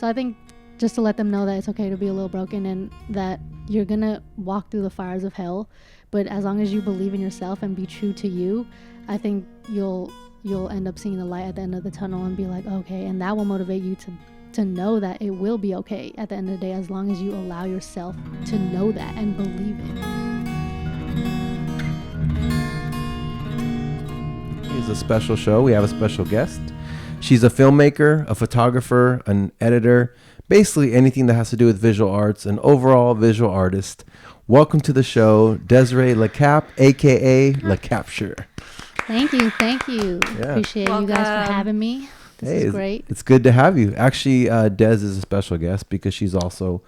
So I think just to let them know that it's okay to be a little broken and that you're gonna walk through the fires of hell, but as long as you believe in yourself and be true to you, I think you'll end up seeing the light at the end of the tunnel and be like, okay, and that will motivate you to know that it will be okay at the end of the day, as long as you allow yourself to know that and believe it. It's a special show. We have a special guest. She's a filmmaker, a photographer, an editor, basically anything that has to do with visual arts, an overall visual artist. Welcome to the show, Desiree Lacap, aka Lacapture. Thank you. Yeah. Appreciate you guys for having me. This is great. It's good to have you. Actually, Des is a special guest because she's also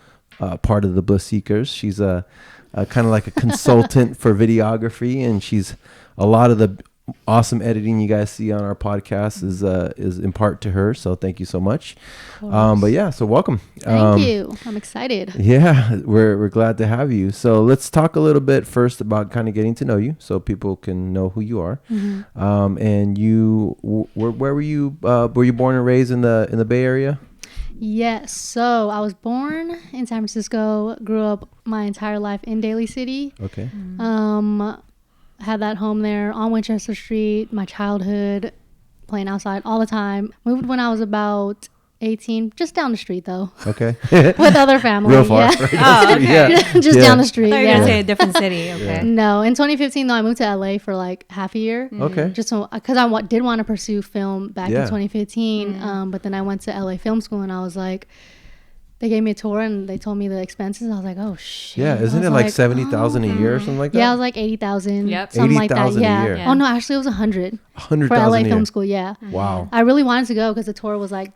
part of the Bliss Seekers. She's a kind of like a consultant for videography, and she's a lot of the awesome editing you guys see on our podcast is in part to her. So thank you so much. But yeah, so welcome. Thank you. I'm excited. Yeah, we're glad to have you. So let's talk a little bit first about kind of getting to know you, so people can know who you are. Mm-hmm. And you, where were you? Were you born and raised in the Bay Area? Yes. So I was born in San Francisco. Grew up my entire life in Daly City. Okay. Had that home there on Winchester Street, my childhood, playing outside all the time. Moved when I was about 18, just down the street though. Okay. With other family. Real far. Yeah. Right? Oh, okay. Yeah. Just down the street. I thought you were going to say a different city. Okay. Yeah. No, in 2015 though, I moved to LA for like half a year. Okay. Just because I did want to pursue film back in 2015. But then I went to LA Film School and I was like, they gave me a tour and they told me the expenses. I was like, oh shit. Yeah, isn't it like 70,000 a year or something like that? Yeah, it was like 80,000. Yep. Something like that. 80,000 Yeah. a year. Oh no, actually it was 100. 100,000 for LA a year. Film School. Yeah. Wow. I really wanted to go because the tour was like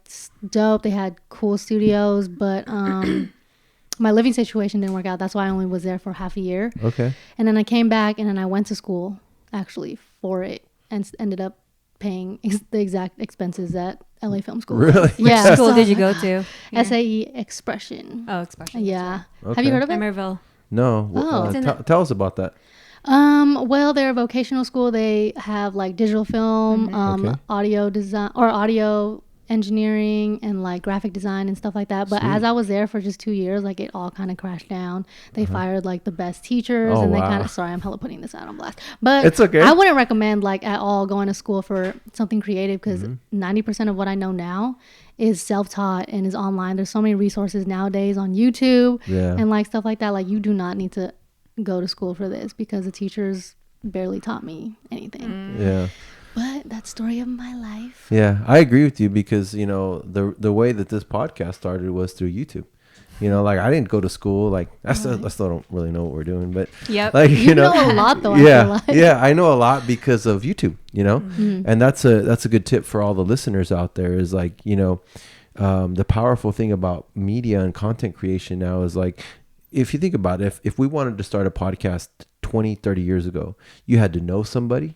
dope. They had cool studios, but my living situation didn't work out. That's why I only was there for half a year. Okay. And then I came back and then I went to school actually for it and ended up paying the exact expenses at LA Film School. Really? Yeah. Which school did you go to? SAE Expression. Oh, Expression. Yeah. Okay. Have you heard of it? Emerville. No. Oh. Tell us about that. Well, they're a vocational school. They have like digital film, Okay. audio design or audio engineering and like graphic design and stuff like that. But Sweet. as I was there for just 2 years, like it all kind of crashed down. They fired like the best teachers Oh, and they wow. kind of, sorry, I'm hella putting this out on blast, but It's okay. I wouldn't recommend like at all going to school for something creative because 90% of what I know now is self-taught and is online. There's so many resources nowadays on YouTube and like stuff like that. Like you do not need to go to school for this because the teachers barely taught me anything. Yeah. But that's story of my life. Yeah, I agree with you because, you know, the way that this podcast started was through YouTube. You know, like I didn't go to school. Like I still don't really know what we're doing, but Yep. like You know a lot though. yeah, I feel like. yeah, I know a lot because of YouTube. You know, and that's a good tip for all the listeners out there. Is like, you know, the powerful thing about media and content creation now is like, if you think about it, if we wanted to start a podcast 20, 30 years ago, you had to know somebody.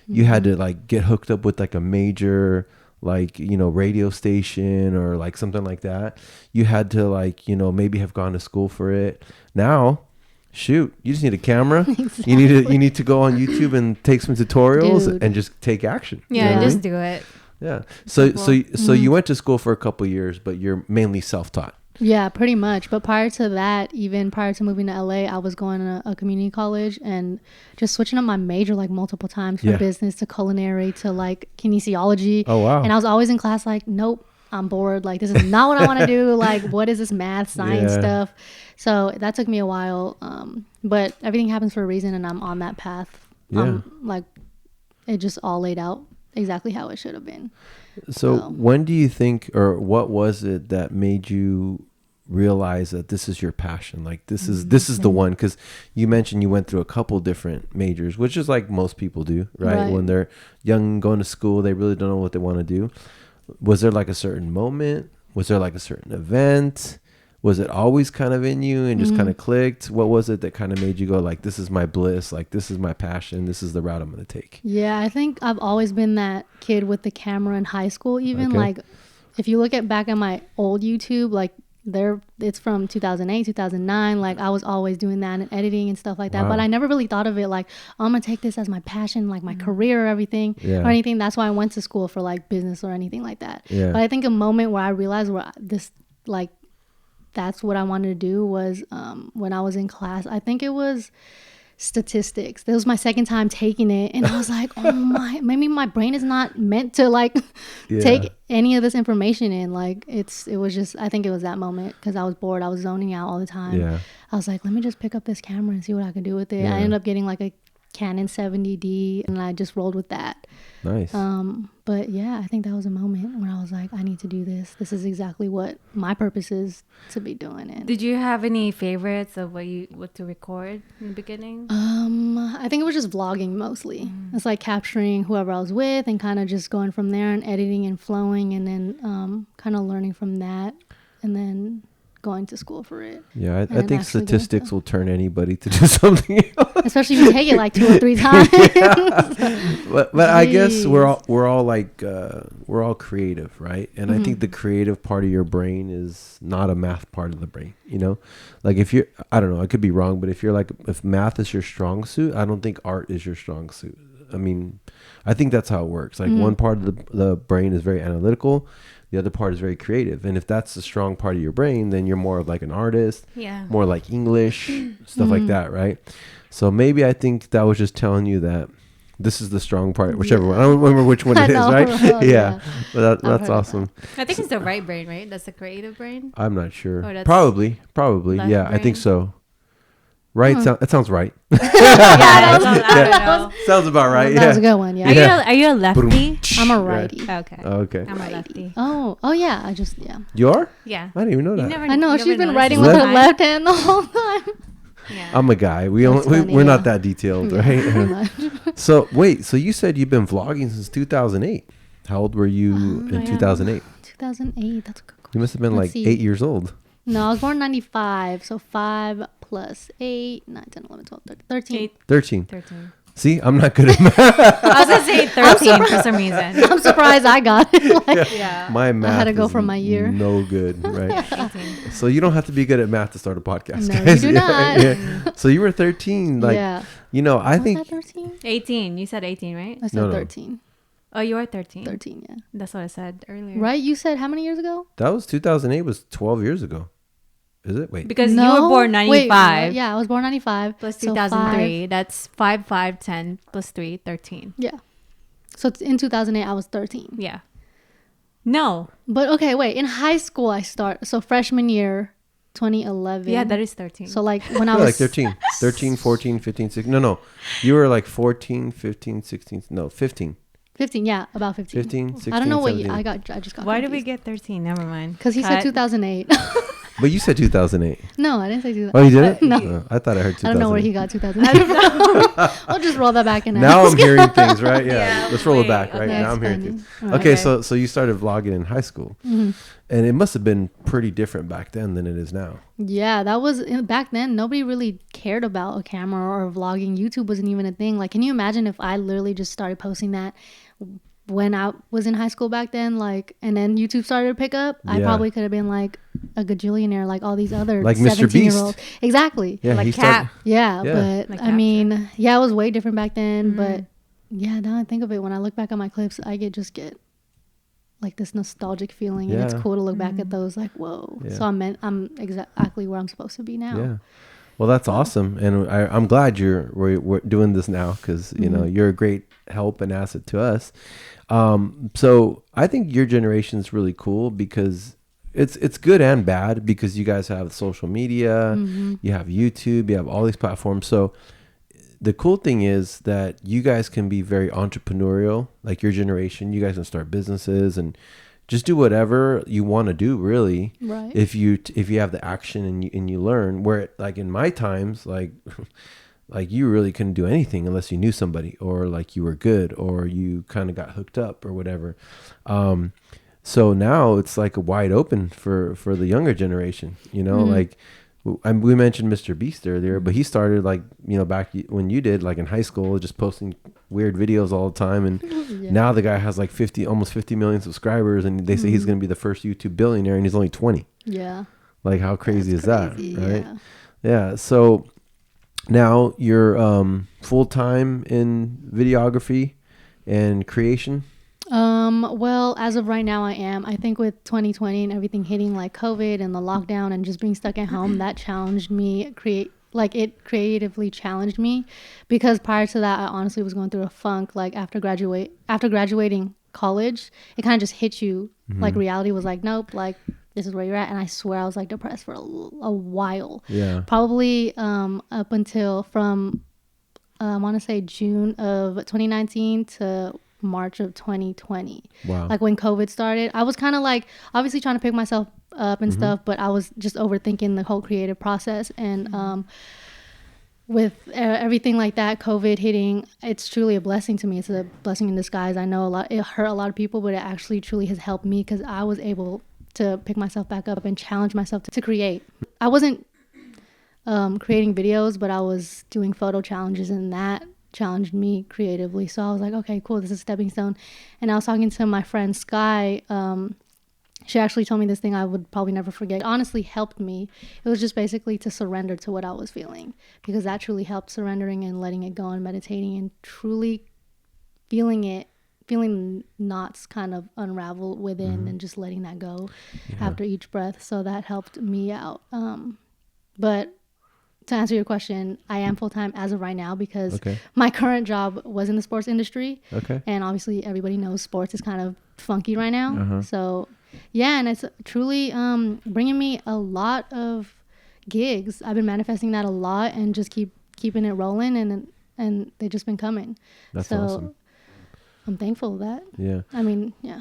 You had to like get hooked up with like a major, like, you know, radio station or like something like that. You had to like, you know, maybe have gone to school for it. Now, shoot, you just need a camera. Exactly. You need to go on YouTube and take some tutorials and just take action. Yeah, You know what I just mean? do it. Yeah. So you went to school for a couple of years, but you're mainly self-taught. Yeah, pretty much. But prior to that, even prior to moving to LA, I was going to a community college and just switching up my major like multiple times from business to culinary to like kinesiology. Oh, wow. And I was always in class like, nope, I'm bored. Like, this is not what I want to do. Like, what is this math, science stuff? So that took me a while. But everything happens for a reason and I'm on that path. Yeah. Like, it just all laid out exactly how it should have been. So when do you think, or what was it that made you realize that this is your passion? Like this is the one, because you mentioned you went through a couple different majors, which is like most people do, right? When they're young, going to school, they really don't know what they want to do. Was there like a certain moment? Was there like a certain event? Was it always kind of in you and just kind of clicked? What was it that kind of made you go like, this is my bliss, like this is my passion, this is the route I'm going to take? Yeah, I think I've always been that kid with the camera in high school even. Okay. Like if you look back at my old YouTube, like it's from 2008, 2009. Like I was always doing that and editing and stuff like that. Wow. But I never really thought of it like, oh, I'm going to take this as my passion, like my career or everything or anything. That's why I went to school for like business or anything like that. Yeah. But I think a moment where I realized like that's what I wanted to do was when I was in class. I think it was statistics. That was my second time taking it, and I was like, oh my, maybe my brain is not meant to like take any of this information in. Like it was just, I think it was that moment because I was bored. I was zoning out all the time. Yeah. I was like, let me just pick up this camera and see what I can do with it. Yeah. I ended up getting like a Canon 70D, and I just rolled with that. Nice. But yeah, I think that was a moment when I was like, I need to do this. This is exactly what my purpose is to be doing it. Did you have any favorites of what to record in the beginning? I think it was just vlogging mostly. It's like capturing whoever I was with and kind of just going from there and editing and flowing, and then kind of learning from that, and then going to school for it. Yeah, I think statistics will turn anybody to do something else. Especially if you take it like 2 or 3 times. But I guess we're all like we're all creative, right? And I think the creative part of your brain is not a math part of the brain, you know? Like if you're, I don't know, I could be wrong, but if math is your strong suit, I don't think art is your strong suit. I mean, I think that's how it works. Like one part of the brain is very analytical, the other part is very creative. And if that's the strong part of your brain, then you're more of like an artist, more like English, stuff like that, right? So maybe I think that was just telling you that this is the strong part, whichever one. I don't remember which one it is, right? Yeah. But that's awesome. I think it's the right brain, right? That's the creative brain. I'm not sure. Probably. Yeah, I think so. Right? That sounds right. I don't know. Sounds about right. That was a good one. Yeah. Are you a lefty? I'm a righty. Okay. Okay. I'm a lefty. Oh yeah. You are? Yeah. I didn't even know that. I know she's been writing with her left hand the whole time. Yeah. I'm a guy. We're not that detailed, right? So wait. So you said you've been vlogging since 2008. How old were you in 2008? 2008. That's a good question. You must have been 8 years old. No, I was born in 95. So 5 plus 8, 9, 10, 11, 12, 13. 13. See, I'm not good at math. I was gonna say 13 for some reason. I'm surprised I got it. Yeah. My math. I had to go from my year. No good, right? 18. So you don't have to be good at math to start a podcast, No, guys. you do not. Yeah. So you were 13, like, you know, I Was think I 13? 18. You said 18, right? I said No. 13. Oh, you are 13. 13, yeah. That's what I said earlier. Right? You said how many years ago? that was 2008 was 12 years ago. Is it? Wait. Because you were born 95. Wait, yeah, I was born 95. Plus So 2003. That's 5, 5, 10 plus 3, 13. Yeah. So in 2008, I was 13. Yeah. No. But okay, wait. In high school, I start. So freshman year, 2011. Yeah, that is 13. So like when I You were was like 13, 14, 15, 16. No. You were like 14, 15, 16. No, 15. 15, yeah, about 15. 15, 16, I don't know what 17. I just got Why did we get 13? Never mind. Because he said 2008. But you said 2008. No, I didn't say 2008. Oh, you didn't? No. I thought I heard 2008. I don't know where he got 2008. I'll just roll that back and Now ask. I'm hearing things, right? Yeah. Yeah, Let's roll it wait, back, right? okay. Now I'm hearing That's things. funny. Okay, Okay. so you started vlogging in high school. And it must have been pretty different back then than it is now. Yeah, that was back then. Nobody really cared about a camera or vlogging. YouTube wasn't even a thing. Like, can you imagine if I literally just started posting that when I was in high school back then, like, and then YouTube started to pick up? I probably could have been like a gajillionaire, like all these other Like Mr. 17-year-olds. Exactly. Yeah, Like he Cap. Yeah, Yeah. but Lacapture. I mean, yeah, it was way different back then. But yeah, now I think of it, when I look back on my clips, I get like this nostalgic feeling, and it's Yeah. cool to look back at those. Like, whoa! Yeah. So I'm exactly where I'm supposed to be now. Yeah. Well, that's awesome. And I'm glad we're doing this now because, you know, you're a great help and asset to us. So I think your generation is really cool because it's good and bad because you guys have social media, you have YouTube, you have all these platforms. So the cool thing is that you guys can be very entrepreneurial, like your generation. You guys can start businesses and just do whatever you want to do, really. Right. If you have the action and you learn. Where like in my times, like you really couldn't do anything unless you knew somebody or like you were good or you kind of got hooked up or whatever. So now it's like a wide open for the younger generation. You know, like we mentioned Mr. Beast earlier, but he started like, you know, back when you did, like in high school, just posting weird videos all the time. And now the guy has like almost 50 million subscribers, and they say he's going to be the first YouTube billionaire, and he's only 20. Yeah. Like, how crazy is that? Crazy, Right. yeah. Yeah. So now you're full time in videography and creation. Well, as of right now, I am. I think with 2020 and everything hitting like COVID and the lockdown and just being stuck at home, that challenged me it creatively challenged me, because prior to that, I honestly was going through a funk. Like after graduating college, it kind of just hit you. Like reality was like, nope, like this is where you're at. And I swear I was like depressed for a while. Yeah. Probably up until from I want to say June of 2019 to March of 2020. Wow. Like when COVID started, I was kind of like obviously trying to pick myself up and stuff, but I was just overthinking the whole creative process. And with everything like that, COVID hitting, it's truly a blessing to me. It's a blessing in disguise. I know it hurt a lot of people, but it actually truly has helped me, because I was able to pick myself back up and challenge myself to create. I wasn't creating videos, but I was doing photo challenges, and that challenged me creatively. So I was like, okay, cool, this is a stepping stone. And I was talking to my friend Sky. She actually told me this thing I would probably never forget. It honestly helped me. It was just basically to surrender to what I was feeling, because that truly helped, surrendering and letting it go and meditating and truly feeling knots kind of unravel within and just letting that go after each breath. So that helped me out. But to answer your question, I am full-time as of right now, because my current job was in the sports industry. And obviously everybody knows sports is kind of funky right now. So yeah, and it's truly bringing me a lot of gigs. I've been manifesting that a lot and just keeping it rolling, and they've just been coming. That's awesome. I'm thankful for that. Yeah. I mean, yeah.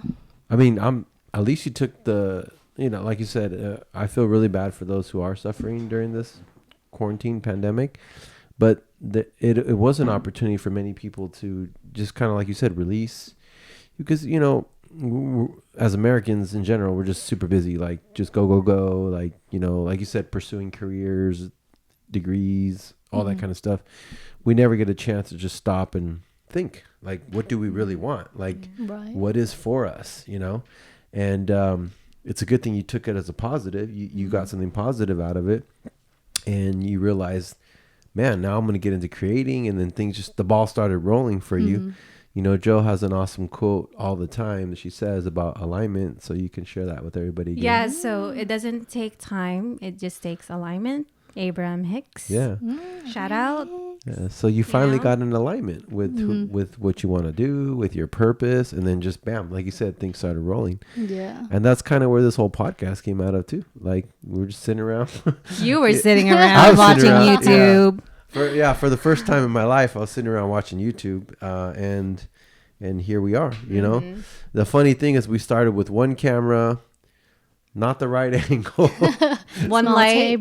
I mean, at least you took like you said, I feel really bad for those who are suffering during this quarantine pandemic, but it was an opportunity for many people to just kind of, like you said, release, because as Americans in general, we're just super busy, like just go, like like you said, pursuing careers, degrees, all that kind of stuff. We never get a chance to just stop and think, like, what do we really want, like what is for us, and it's a good thing you took it as a positive. You got something positive out of it. And you realize, man, now I'm going to get into creating, and then the ball started rolling for you. Joe has an awesome quote all the time that she says about alignment. So you can share that with everybody again. Yeah, so it doesn't take time. It just takes alignment. Abraham Hicks. Yeah. Shout out. Yeah, so you finally got an alignment with what you want to do, with your purpose, and then just bam, like you said, things started rolling. Yeah. And that's kind of where this whole podcast came out of too. Like we were just sitting around. You were sitting around watching YouTube. For the first time in my life, I was sitting around watching YouTube, and here we are. The funny thing is, we started with one camera, not the right angle, one light,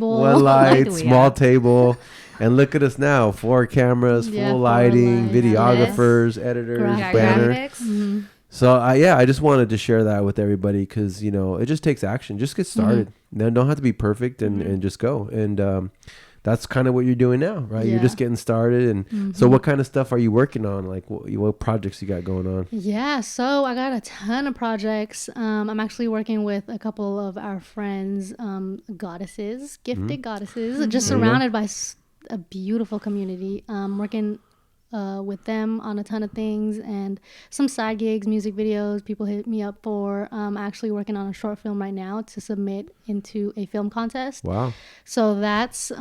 small table. And look at us now, 4 cameras, full lighting, videographers, editors, banner. So I just wanted to share that with everybody, because, it just takes action. Just get started. Then don't have to be perfect, and just go. And that's kind of what you're doing now, right? Yeah. You're just getting started. And so what kind of stuff are you working on? Like what projects you got going on? Yeah, so I got a ton of projects. I'm actually working with a couple of our friends, goddesses, gifted goddesses, just surrounded by a beautiful community. Working with them on a ton of things, and some side gigs, music videos people hit me up for. I'm actually working on a short film right now to submit into a film contest. Wow. So that's a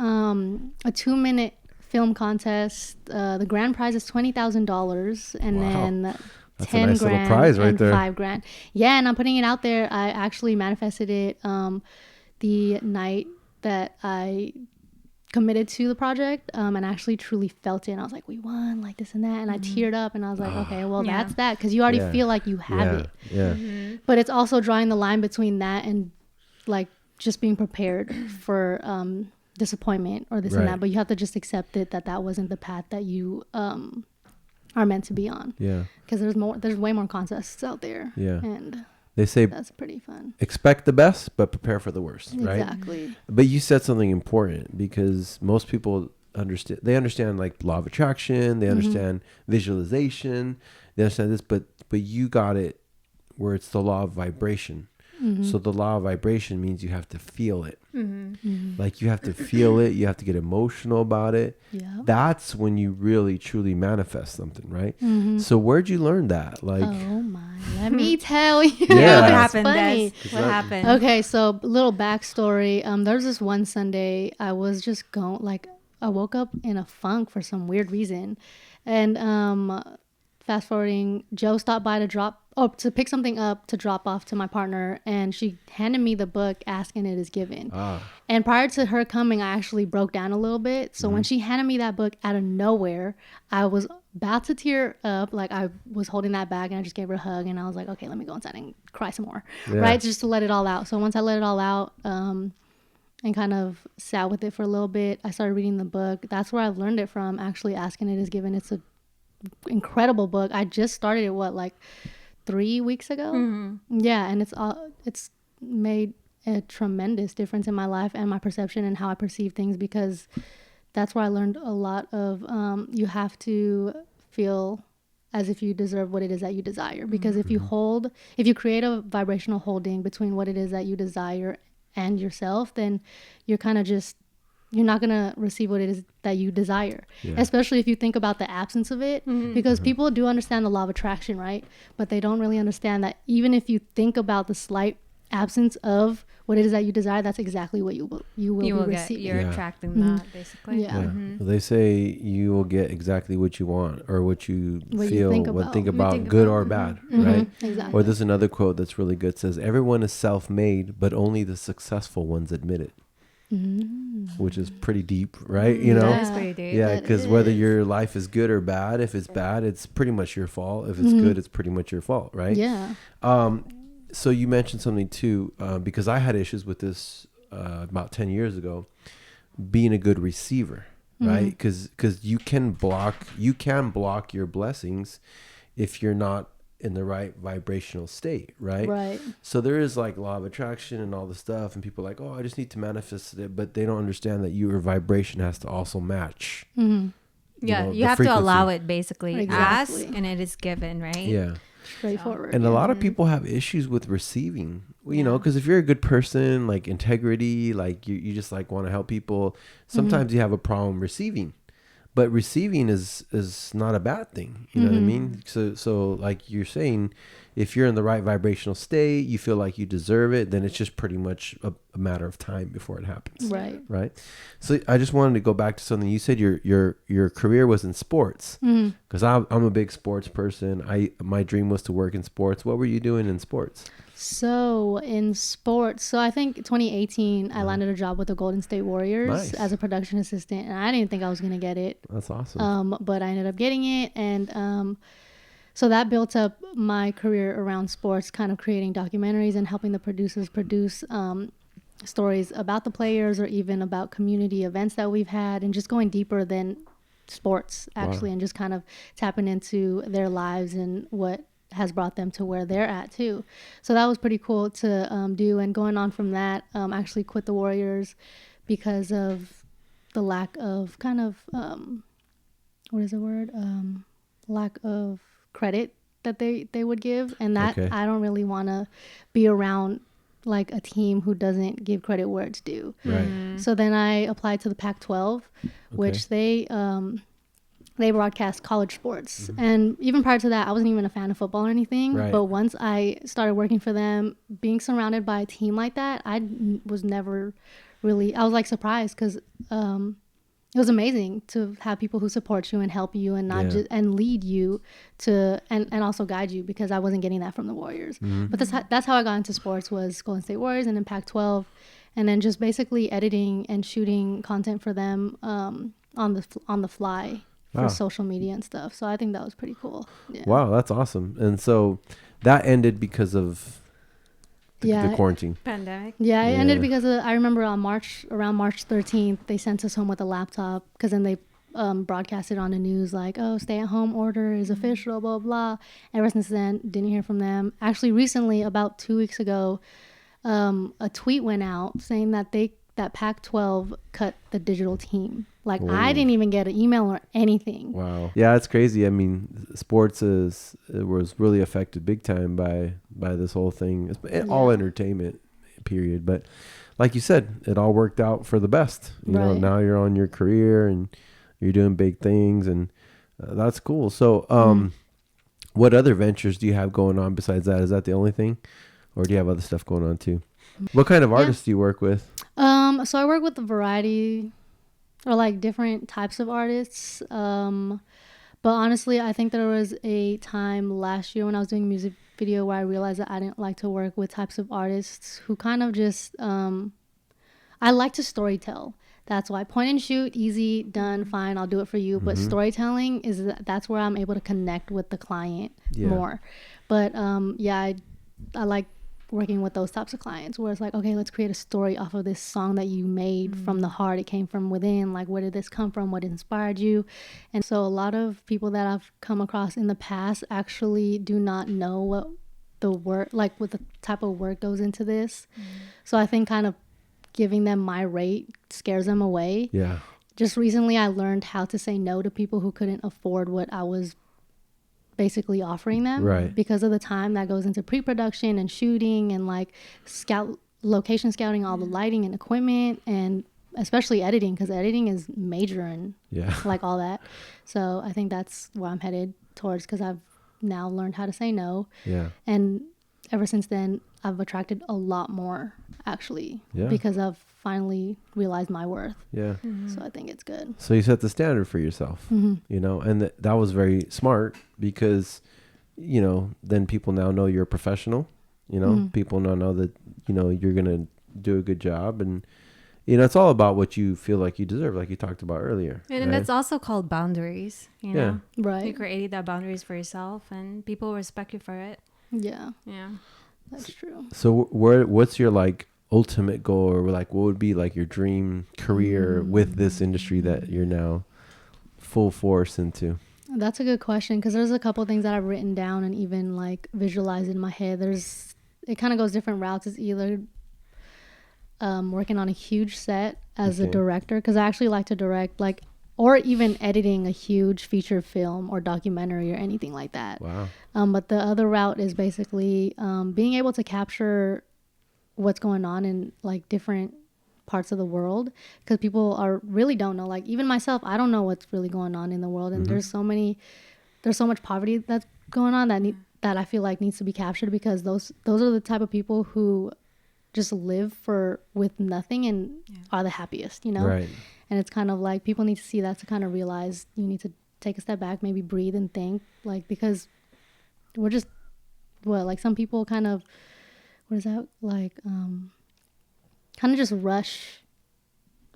2-minute film contest. The grand prize is $20,000, and then that's 10 a nice grand little prize right and there. 5 grand. Yeah, and I'm putting it out there. I actually manifested it the night that I committed to the project, and actually truly felt it, and I was like, we won, like this and that, and I teared up, and I was like, okay, well, that's that, because you already feel like you have it. But it's also drawing the line between that and like just being prepared for disappointment or this and that, but you have to just accept it, that wasn't the path that you are meant to be on, because there's way more contests out there, and they say that's pretty fun. Expect the best, but prepare for the worst, right? Exactly. But you said something important, because most people understand like law of attraction, they understand visualization, they understand this, but you got it where it's the law of vibration. So the law of vibration means you have to feel it. Like you have to feel it. You have to get emotional about it. Yeah. That's when you really truly manifest something, right? So where'd you learn that? Like, oh my, let me tell you. Yeah. What It's happened, funny. Des? What happened? Okay, so little backstory. There's this one Sunday I was just I woke up in a funk for some weird reason, and fast forwarding, Joe stopped by to pick something up to drop off to my partner, and she handed me the book Asking It Is Given. And prior to her coming, I actually broke down a little bit. So when she handed me that book out of nowhere, I was about to tear up. Like I was holding that bag, and I just gave her a hug, and I was like, okay, let me go inside and cry some more, right? Just to let it all out. So once I let it all out, and kind of sat with it for a little bit, I started reading the book. That's where I learned it from, actually. Asking It Is Given. It's a incredible book. I just started it, what, like 3 weeks ago? Yeah, and it's made a tremendous difference in my life and my perception and how I perceive things, because that's where I learned a lot of you have to feel as if you deserve what it is that you desire, because if you create a vibrational holding between what it is that you desire and yourself, then you're kind of just, you're not going to receive what it is that you desire, especially if you think about the absence of it, because people do understand the law of attraction, right? But they don't really understand that even if you think about the slight absence of what it is that you desire, that's exactly what you will be receiving. You're attracting that, basically. They say you will get exactly what you want, or what you feel, think about, good or bad, right? Exactly. Or there's another quote that's really good. It says, everyone is self-made, but only the successful ones admit it. Which is pretty deep, right? You know, That's pretty deep. yeah, because whether your life is good or bad, if it's bad, it's pretty much your fault. If it's good, it's pretty much your fault, right? Yeah. So you mentioned something too, because I had issues with this about 10 years ago, being a good receiver, right? Because you can block your blessings if you're not in the right vibrational state, right? Right. So there is like law of attraction and all the stuff, and people are like, oh, I just need to manifest it, but they don't understand that your vibration has to also match. You have to allow it, basically. Exactly. Ask and it is given, right? Yeah. Straightforward. And a lot of people have issues with receiving, you know, because if you're a good person, like integrity, like you just like want to help people, sometimes you have a problem receiving. But receiving is not a bad thing. You know what I mean? So like you're saying, if you're in the right vibrational state, you feel like you deserve it, then it's just pretty much a matter of time before it happens. Right. Right. So I just wanted to go back to something you said. Your career was in sports, because I'm a big sports person. My dream was to work in sports. What were you doing in sports? So in sports, I think 2018, I landed a job with the Golden State Warriors as a production assistant, and I didn't think I was going to get it. That's awesome. But I ended up getting it, and so that built up my career around sports, kind of creating documentaries and helping the producers produce stories about the players, or even about community events that we've had, and just going deeper than sports, actually, and just kind of tapping into their lives and what has brought them to where they're at too. So that was pretty cool to do. And going on from that, actually quit the Warriors because of the lack of kind of lack of credit that they would give, and that I don't really want to be around like a team who doesn't give credit where it's due. Right. So then I applied to the Pac-12, which they broadcast college sports. And even prior to that, I wasn't even a fan of football or anything. Right. But once I started working for them, being surrounded by a team like that, I was never really, I was like surprised, because it was amazing to have people who support you and help you and not just, and lead you to, and also guide you, because I wasn't getting that from the Warriors. But that's how I got into sports, was Golden State Warriors and then Pac-12. And then just basically editing and shooting content for them on the fly. For social media and stuff. So I think that was pretty cool. Yeah. Wow, that's awesome. And so that ended because of the quarantine. Pandemic. Yeah, it ended because I remember around March 13th, they sent us home with a laptop, because then they broadcasted on the news like, oh, stay-at-home order is official, blah, blah. Ever since then, didn't hear from them. Actually, recently, about 2 weeks ago, a tweet went out saying that that Pac-12 cut the digital team. Like, I didn't even get an email or anything. Wow. Yeah, it's crazy. I mean, sports was really affected big time by this whole thing. All entertainment, period. But like you said, it all worked out for the best. You know, now you're on your career and you're doing big things, and that's cool. So, what other ventures do you have going on besides that? Is that the only thing, or do you have other stuff going on too? What kind of artists do you work with? So I work with a variety, or like different types of artists. But honestly, I think there was a time last year when I was doing a music video where I realized that I didn't like to work with types of artists who kind of just, I like to storytell. That's why point and shoot, easy, done, fine, I'll do it for you. But storytelling that's where I'm able to connect with the client more. But I like working with those types of clients where it's like, okay, let's create a story off of this song that you made from the heart. It came from within. Like, where did this come from? What inspired you? And so a lot of people that I've come across in the past actually do not know what the work, like what the type of work goes into this. So I think kind of giving them my rate scares them away. Yeah. Just recently I learned how to say no to people who couldn't afford what I was basically offering them, because of the time that goes into pre-production and shooting and like location scouting, all the lighting and equipment, and especially editing, because editing is major and like all that. So I think that's where I'm headed towards, because I've now learned how to say no. And ever since then I've attracted a lot more actually, because I've finally realized my worth. So I think it's good. So you set the standard for yourself, you know, and that was very smart, because, you know, then people now know you're a professional, you know, people now know that, you know, you're going to do a good job, and, you know, it's all about what you feel like you deserve, like you talked about earlier. And that's also called boundaries, you know? Right. You created that boundaries for yourself, and people respect you for it. Yeah. Yeah. That's true. So what's your like ultimate goal, or like what would be like your dream career with this industry that you're now full force into? That's a good question, because there's a couple things that I've written down and even like visualized in my head. It kind of goes different routes. It's either working on a huge set as a director, because I actually like to direct, like, or even editing a huge feature film or documentary or anything like that. Wow. But the other route is basically being able to capture what's going on in like different parts of the world, because people really don't know. Like even myself, I don't know what's really going on in the world, and there's so much poverty that's going on that I feel like needs to be captured, because those are the type of people who just live with nothing and are the happiest, you know? Right. And it's kind of like people need to see that to kind of realize you need to take a step back, maybe breathe and think, like, because we're just, like some people kind of, what is that? Like, kind of just rush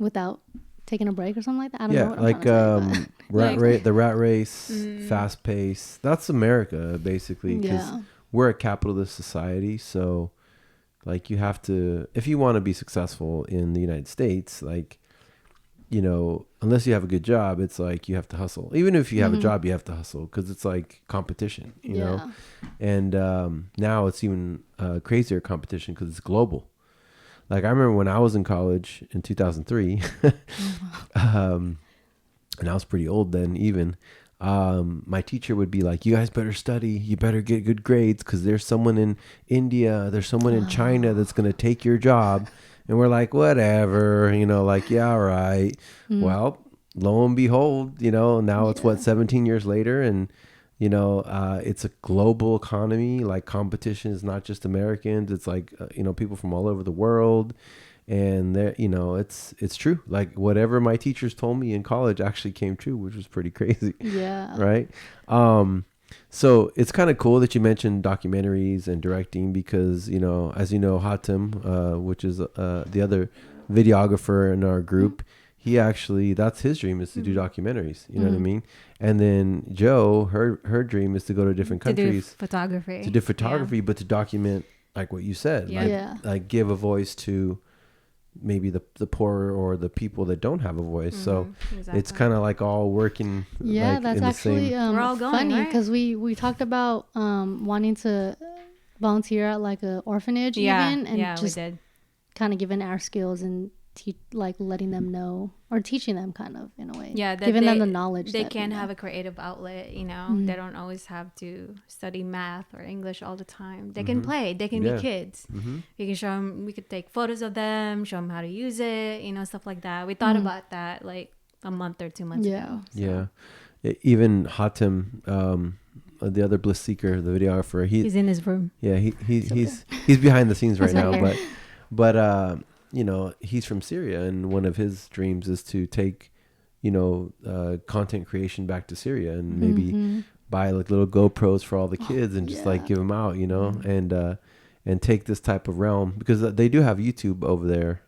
without taking a break or something like that. I don't know what I'm trying to say, the rat race, fast pace. That's America, basically, because we're a capitalist society. So, like, you have to, if you want to be successful in the United States, like, you know, unless you have a good job, it's like you have to hustle. Even if you have a job, you have to hustle, because it's like competition, you know? And now it's even crazier competition, because it's global. Like I remember when I was in college in 2003, and I was pretty old then even, my teacher would be like, you guys better study, you better get good grades, because there's someone in India, there's someone in China that's going to take your job. And we're like, whatever, you know, like, yeah, all right. Well, lo and behold, you know, now it's 17 years later, and, you know, it's a global economy. Like competition is not just Americans. It's like, you know, people from all over the world. And there, you know, it's true. Like whatever my teachers told me in college actually came true, which was pretty crazy. Yeah. Right. So it's kind of cool that you mentioned documentaries and directing, because, you know, as you know, Hatem, which is the other videographer in our group, he actually, that's his dream, is to do documentaries. You know what I mean? And then Jo, her dream is to go to different countries. To do photography, but to document, like what you said, like give a voice to maybe the poor or the people that don't have a voice. So it's kind of like all working. Yeah, like that's actually we're all going, funny, because we talked about wanting to volunteer at like a orphanage even, and just kind of giving our skills and like letting them know or teaching them kind of in a way. Yeah, that giving them the knowledge. They that, can you know, have a creative outlet, you know. Mm-hmm. They don't always have to study math or English all the time. They can play. They can be kids. We can show them, we could take photos of them, show them how to use it, you know, stuff like that. We thought about that like a month or 2 months ago. So. Yeah. Even Hatem, the other bliss seeker, the videographer, he's in his room. Yeah, he's behind the scenes right now, but you know, he's from Syria, and one of his dreams is to take, you know, content creation back to Syria and maybe buy like little GoPros for all the kids and just like give them out, you know, and take this type of realm, because they do have YouTube over there,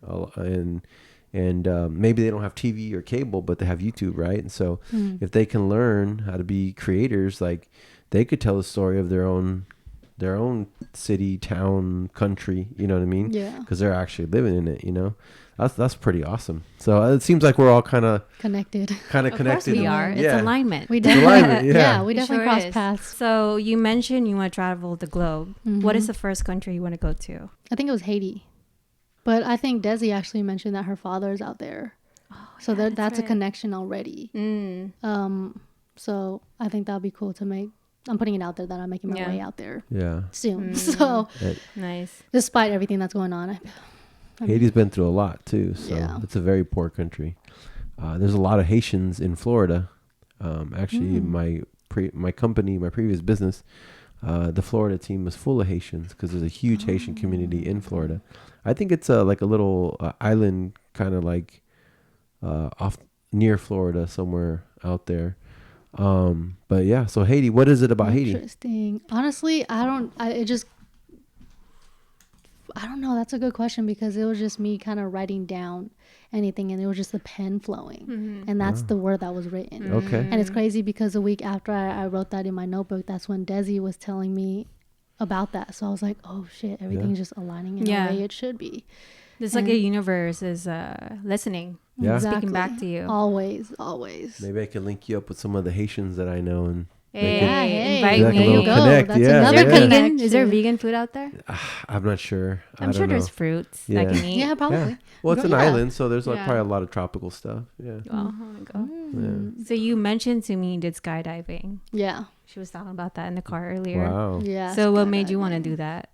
and maybe they don't have TV or cable, but they have YouTube, right? And so if they can learn how to be creators, like they could tell a story of their own city, town, country, you know what I mean? Yeah. Because they're actually living in it, you know? That's pretty awesome. So it seems like we're all kind of connected. Of course we are. It's alignment. We definitely, yeah, we definitely cross paths. So you mentioned you want to travel the globe. What is the first country you want to go to? I think it was Haiti. But I think Desi actually mentioned that her father is out there. Oh, so yeah, that's right. A connection already. So I think that'll be cool to make. I'm putting it out there that I'm making my way out there soon. So nice. Despite everything that's going on. Haiti's been through a lot too. So it's a very poor country. There's a lot of Haitians in Florida. Actually, my company, my previous business, the Florida team was full of Haitians because there's a huge Haitian community in Florida. I think it's like a little island kind of like off near Florida, somewhere out there. But yeah, so Haiti, what is it about Haiti? Interesting. Honestly, I don't know. That's a good question, because it was just me kind of writing down anything, and it was just the pen flowing, and that's the word that was written. Okay. And it's crazy because a week after I wrote that in my notebook, that's when Desi was telling me about that. So I was like, oh shit, everything's just aligning in a way it should be. It's like a universe is listening. Yeah. Exactly. Speaking back to you. Always. Maybe I can link you up with some of the Haitians that I know, and invite like me. Connect. That's another another vegan. Is there vegan food out there? I'm not sure. I'm sure there's fruits I can eat. Yeah, probably. Yeah. Well, it's an island, so there's like probably a lot of tropical stuff. Yeah. Oh my god. So you mentioned to me you did skydiving. Yeah. She was talking about that in the car earlier. Wow. Yeah. So what made you want to do that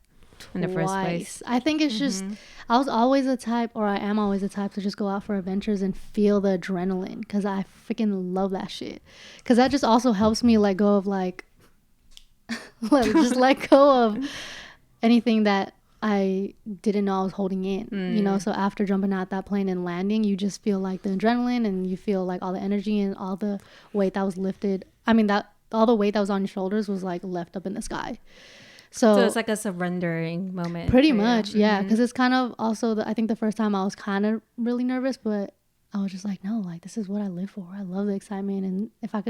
in the first place? I think it's just, I was always a type, or I am always a type to just go out for adventures and feel the adrenaline, because I freaking love that shit. Because that just also helps me let go of like, just let go of anything that I didn't know I was holding in, you know? So after jumping out that plane and landing, you just feel like the adrenaline, and you feel like all the energy and all the weight that was lifted. I mean, that all the weight that was on your shoulders was like left up in the sky. So it's like a surrendering moment. Pretty much, yeah. Because it's kind of also, I think the first time I was kind of really nervous, but I was just like, no, like this is what I live for. I love the excitement. And if I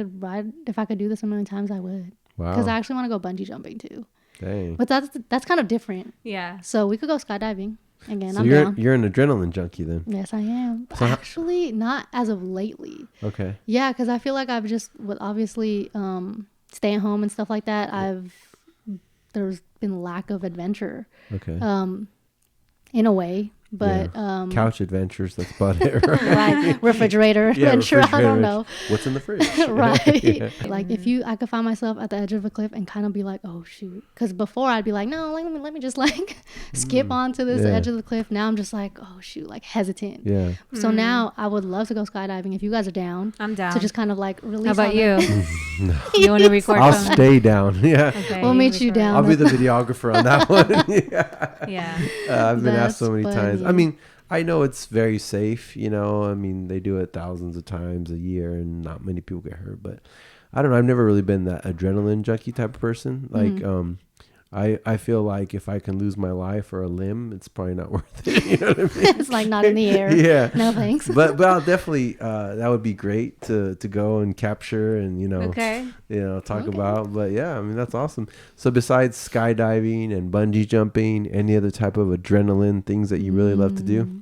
could do this a million times, I would. Wow. Because I actually want to go bungee jumping too. Dang. But that's kind of different. Yeah. So we could go skydiving. Again, so I'm down. You're an adrenaline junkie then? Yes, I am. So actually, not as of lately. Okay. Yeah, because I feel like I've just, with obviously staying home and stuff like that, there's been lack of adventure. Okay. In a way. But couch adventures, that's about it, right? Right. Refrigerator adventure, I don't know. What's in the fridge? Right. Like I could find myself at the edge of a cliff and kind of be like, oh shoot. Because before I'd be like, no, let me just like skip onto this edge of the cliff. Now I'm just like, oh shoot, like hesitant. Yeah. So now I would love to go skydiving if you guys are down. I'm down. To just kind of like release. How about you? No. You want to record? I'll stay down. Yeah. Okay, we'll meet you down. I'll be the videographer on that one. Yeah. I've been asked so many funny. times. I mean, I know it's very safe, you know. I mean, they do it thousands of times a year, and not many people get hurt. But I don't know. I've never really been that adrenaline junkie type of person. Like, I feel like if I can lose my life or a limb, it's probably not worth it. You know what I mean? It's like not in the air. Yeah. No thanks. But I'll definitely that would be great to go and capture and talk about. But yeah, I mean, that's awesome. So besides skydiving and bungee jumping, any other type of adrenaline things that you really love to do?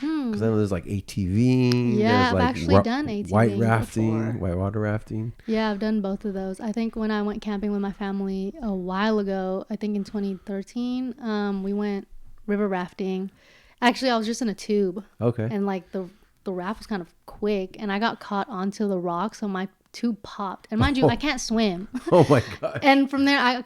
Because I know there's like ATV. Yeah, there's like I've actually done ATV whitewater rafting. Yeah, I've done both of those. I think when I went camping with my family a while ago, I think in 2013, we went river rafting, Actually, I was just in a tube. Okay. And like the raft was kind of quick, and I got caught onto the rock, so my tube popped. And mind you, I can't swim. Oh my god. And from there, I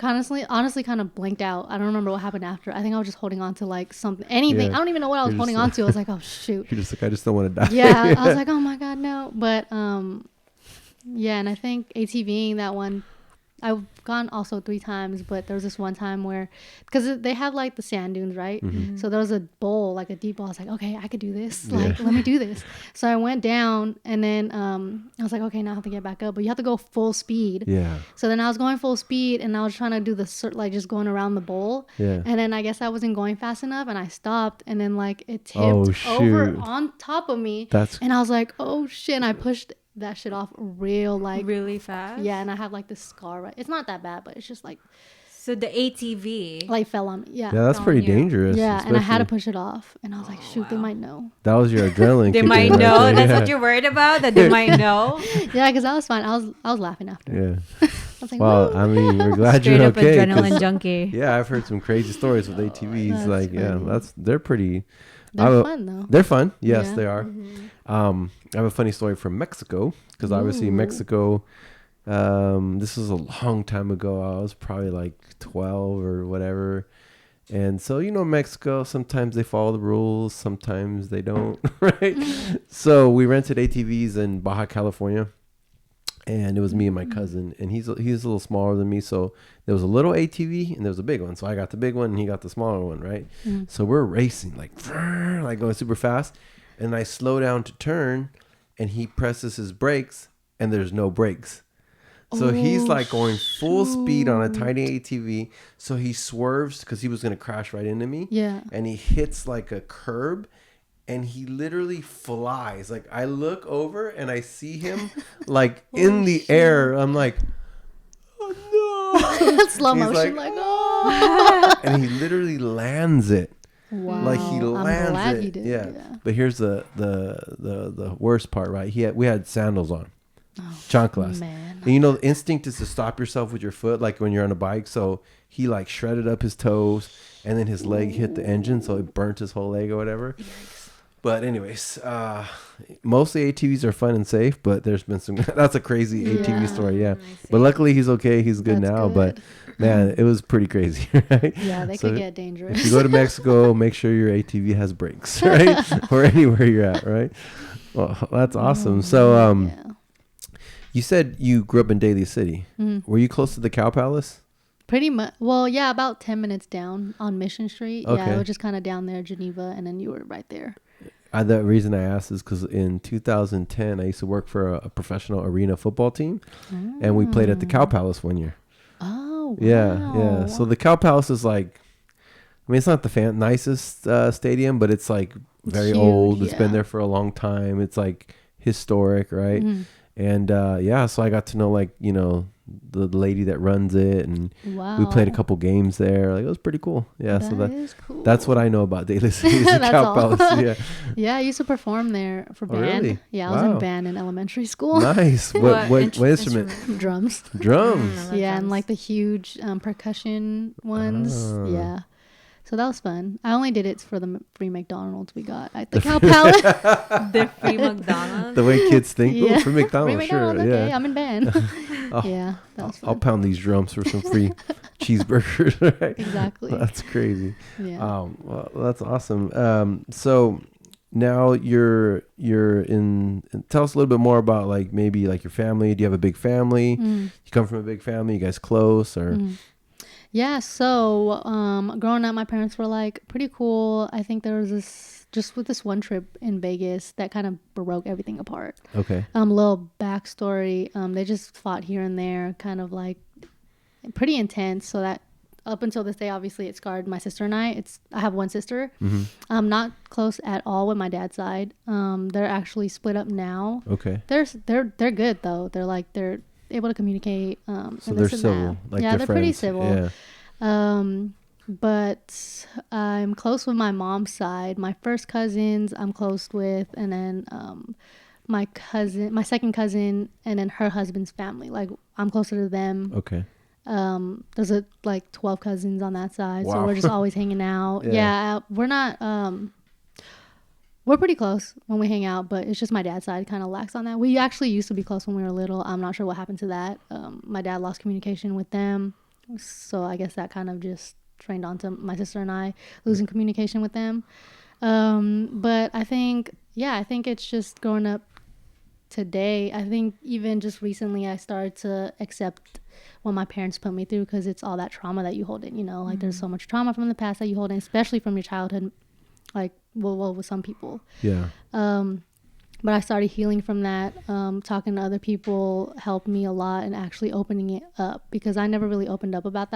honestly kind of blanked out. I don't remember what happened after. I think I was just holding on to like something, anything. Yeah. I don't even know what I was holding on to. I was like, oh shoot. You're just like, I just don't want to die. Yeah, I was like, oh my god, no. But yeah, and I think ATVing that one, I've gone also 3 times, but there was this one time where, because they have like the sand dunes, right? Mm-hmm. So there was a bowl, like a deep bowl. I was like, okay, I could do this. Like, let me do this. So I went down, and then I was like, okay, now I have to get back up. But you have to go full speed. Yeah. So then I was going full speed, and I was trying to do like just going around the bowl. Yeah. And then I guess I wasn't going fast enough, and I stopped, and then like it tipped over on top of me. And I was like, oh shit! And I pushed that shit off really fast. Yeah, and I have like this scar, right? It's not that bad, but it's just like, so the ATV like fell on me. Yeah, that's pretty dangerous. Yeah, and I had to push it off, and I was like, shoot, they might know. That was your adrenaline. They might know. That's what you're worried about, that they might know. Yeah, because I was fine. I was laughing after. Yeah. I was like, well, I mean, we're glad you're okay. Straight up adrenaline junkie. Yeah, I've heard some crazy stories with ATVs. Like, funny. Yeah, they're pretty. They're fun though. They're fun. Yes, yeah. they are. Mm-hmm. I have a funny story from Mexico, because obviously Mexico, this was a long time ago. I was probably like 12 or whatever. And so, Mexico, sometimes they follow the rules, sometimes they don't, right? So we rented ATVs in Baja California, and it was me and my cousin, and he's a little smaller than me. So there was a little ATV and there was a big one. So I got the big one and he got the smaller one, right? So we're racing, like going super fast. And I slow down to turn, and he presses his brakes, and there's no brakes. So he's like going full speed on a tiny ATV. So he swerves because he was going to crash right into me. Yeah. And he hits like a curb, and he literally flies. Like, I look over and I see him like in the air. I'm like, oh no. Slow motion, like oh. And he literally lands it. Wow. Like he lands I'm glad it. he did. Yeah. But here's the worst part, right? We had sandals on. Chanclas. Man. And the instinct is to stop yourself with your foot, like when you're on a bike. So he like shredded up his toes, and then his leg hit the engine, so it burnt his whole leg or whatever. Yikes. But anyways, mostly ATVs are fun and safe, but there's been some that's a crazy ATV story, yeah. But luckily he's okay, he's good now. Good. But man, it was pretty crazy, right? Yeah, they could get dangerous. If you go to Mexico, make sure your ATV has brakes, right? Or anywhere you're at, right? Well, that's awesome. So you said you grew up in Daly City. Were you close to the Cow Palace? Pretty much. Well, yeah, about 10 minutes down on Mission Street. Okay. Yeah, it was just kind of down there, Geneva, and then you were right there. The reason I asked is because in 2010, I used to work for a professional arena football team, and we played at the Cow Palace one year. Oh, wow. Yeah. So the Cow Palace is like, I mean, it's not the nicest stadium, but it's like very huge, old. It's been there for a long time. It's like historic, right? And so I got to know like, the lady that runs it, and we played a couple games there. Like, it was pretty cool. Yeah, is cool. That's what I know about Daly City. The Cow Palace. Yeah, I used to perform there for band. Really? Yeah, I was in band in elementary school. Nice. What instrument? Drums. Yeah, and like the huge percussion ones. Yeah. So that was fun. I only did it for the free McDonald's we got at the Cow Palace. The free McDonald's. The way kids think, free McDonald's, sure. Okay, yeah. I'm in band. Yeah, that was fun. I'll pound these drums for some free cheeseburgers, right? Exactly. That's crazy. Yeah. Well, that's awesome. So now you're in. Tell us a little bit more about like maybe like your family. Do you have a big family? You come from a big family? You guys close or? Yeah, so growing up, my parents were like pretty cool. I think there was this one trip in Vegas that kind of broke everything apart. Okay. Little backstory. They just fought here and there, kind of like pretty intense. So that up until this day, obviously, it scarred my sister and I. I have one sister. I'm not close at all with my dad's side. They're actually split up now. Okay. They're good though. They're able to communicate. So they're civil. Like yeah, they're friends. pretty civil. Yeah. But I'm close with my mom's side. My first cousins I'm close with, and then my second cousin, and then her husband's family. Like, I'm closer to them. Okay. There's like 12 cousins on that side, so we're just always hanging out. Yeah, we're not we're pretty close when we hang out, but it's just my dad's side kind of lacks on that. We actually used to be close when we were little. I'm not sure what happened to that. My dad lost communication with them, so I guess that kind of just trained onto my sister and I losing communication with them. But I think it's just growing up today. I think even just recently I started to accept what my parents put me through, because it's all that trauma that you hold in, like there's so much trauma from the past that you hold in, especially from your childhood, like well with some people. Yeah. But I started healing from that. Talking to other people helped me a lot, and actually opening it up, because I never really opened up about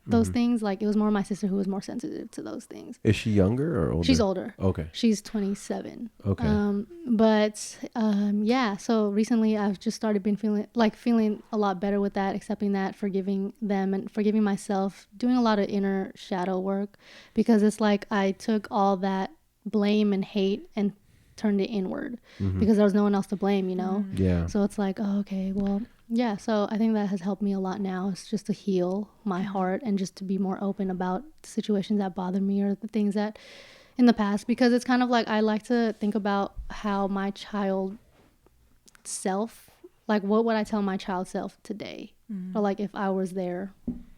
those things. Like, it was more my sister who was more sensitive to those things. Is she younger or older? She's older. Okay. She's 27. Okay. Yeah. So recently I've just started feeling a lot better with that, accepting that, forgiving them and forgiving myself, doing a lot of inner shadow work, because it's like I took all that blame and hate and turned it inward, because there was no one else to blame, Yeah. So it's like, oh, okay, well, yeah. So I think that has helped me a lot now. It's just to heal my heart and just to be more open about situations that bother me, or the things that in the past, because it's kind of like I like to think about how my child self, like what would I tell my child self today, or like if I was there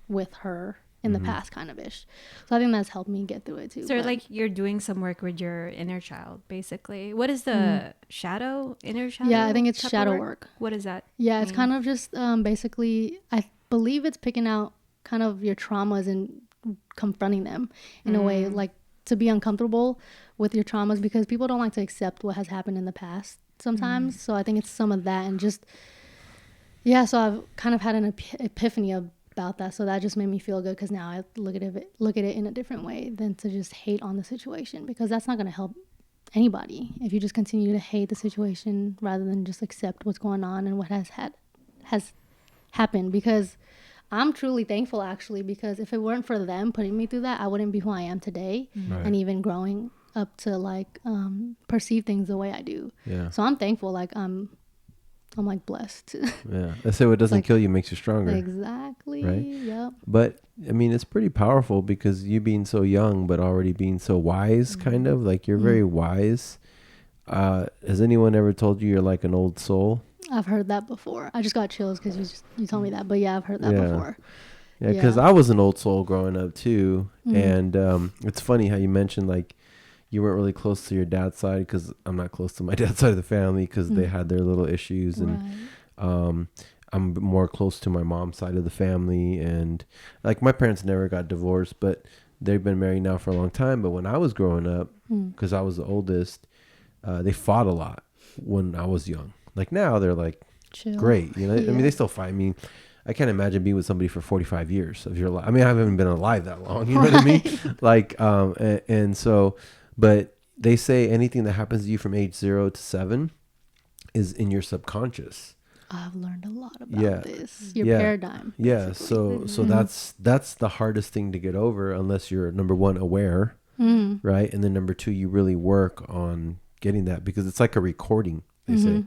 with her in the past, kind of ish. So I think that's helped me get through it too. So like you're doing some work with your inner child, basically. What is the inner shadow? Yeah, I think it's shadow work. What is that? Yeah, it's kind of just basically, I believe it's picking out kind of your traumas and confronting them in a way, like to be uncomfortable with your traumas, because people don't like to accept what has happened in the past sometimes. So I think it's some of that, and just, yeah, so I've kind of had an epiphany about that. So that just made me feel good, because now I look at it in a different way than to just hate on the situation, because that's not going to help anybody if you just continue to hate the situation rather than just accept what's going on and what has happened. Because I'm truly thankful, actually, because if it weren't for them putting me through that, I wouldn't be who I am today, and even growing up to like perceive things the way I do. Yeah. So I'm thankful. Like I'm like blessed. Yeah. I say what doesn't kill you makes you stronger. Exactly. Right. Yep. But I mean, it's pretty powerful, because you being so young, but already being so wise, kind of like you're very wise. Has anyone ever told you you're like an old soul? I've heard that before. I just got chills because you told me that. But yeah, I've heard that before. Yeah, because I was an old soul growing up too. And it's funny how you mentioned like you weren't really close to your dad's side, because I'm not close to my dad's side of the family, because they had their little issues. And I'm more close to my mom's side of the family. And like my parents never got divorced, but they've been married now for a long time. But when I was growing up, because I was the oldest, they fought a lot when I was young. Like now they're like, chill. Great. I mean, they still fight. I mean, I can't imagine being with somebody for 45 years of your life. I mean, I haven't been alive that long. You know what I mean? Like, and so, but they say anything that happens to you from age 0 to 7 is in your subconscious. I've learned a lot about this. Your paradigm. Yeah. So that's the hardest thing to get over, unless you're, number one, aware, right? And then number two, you really work on getting that, because it's like a recording, they say.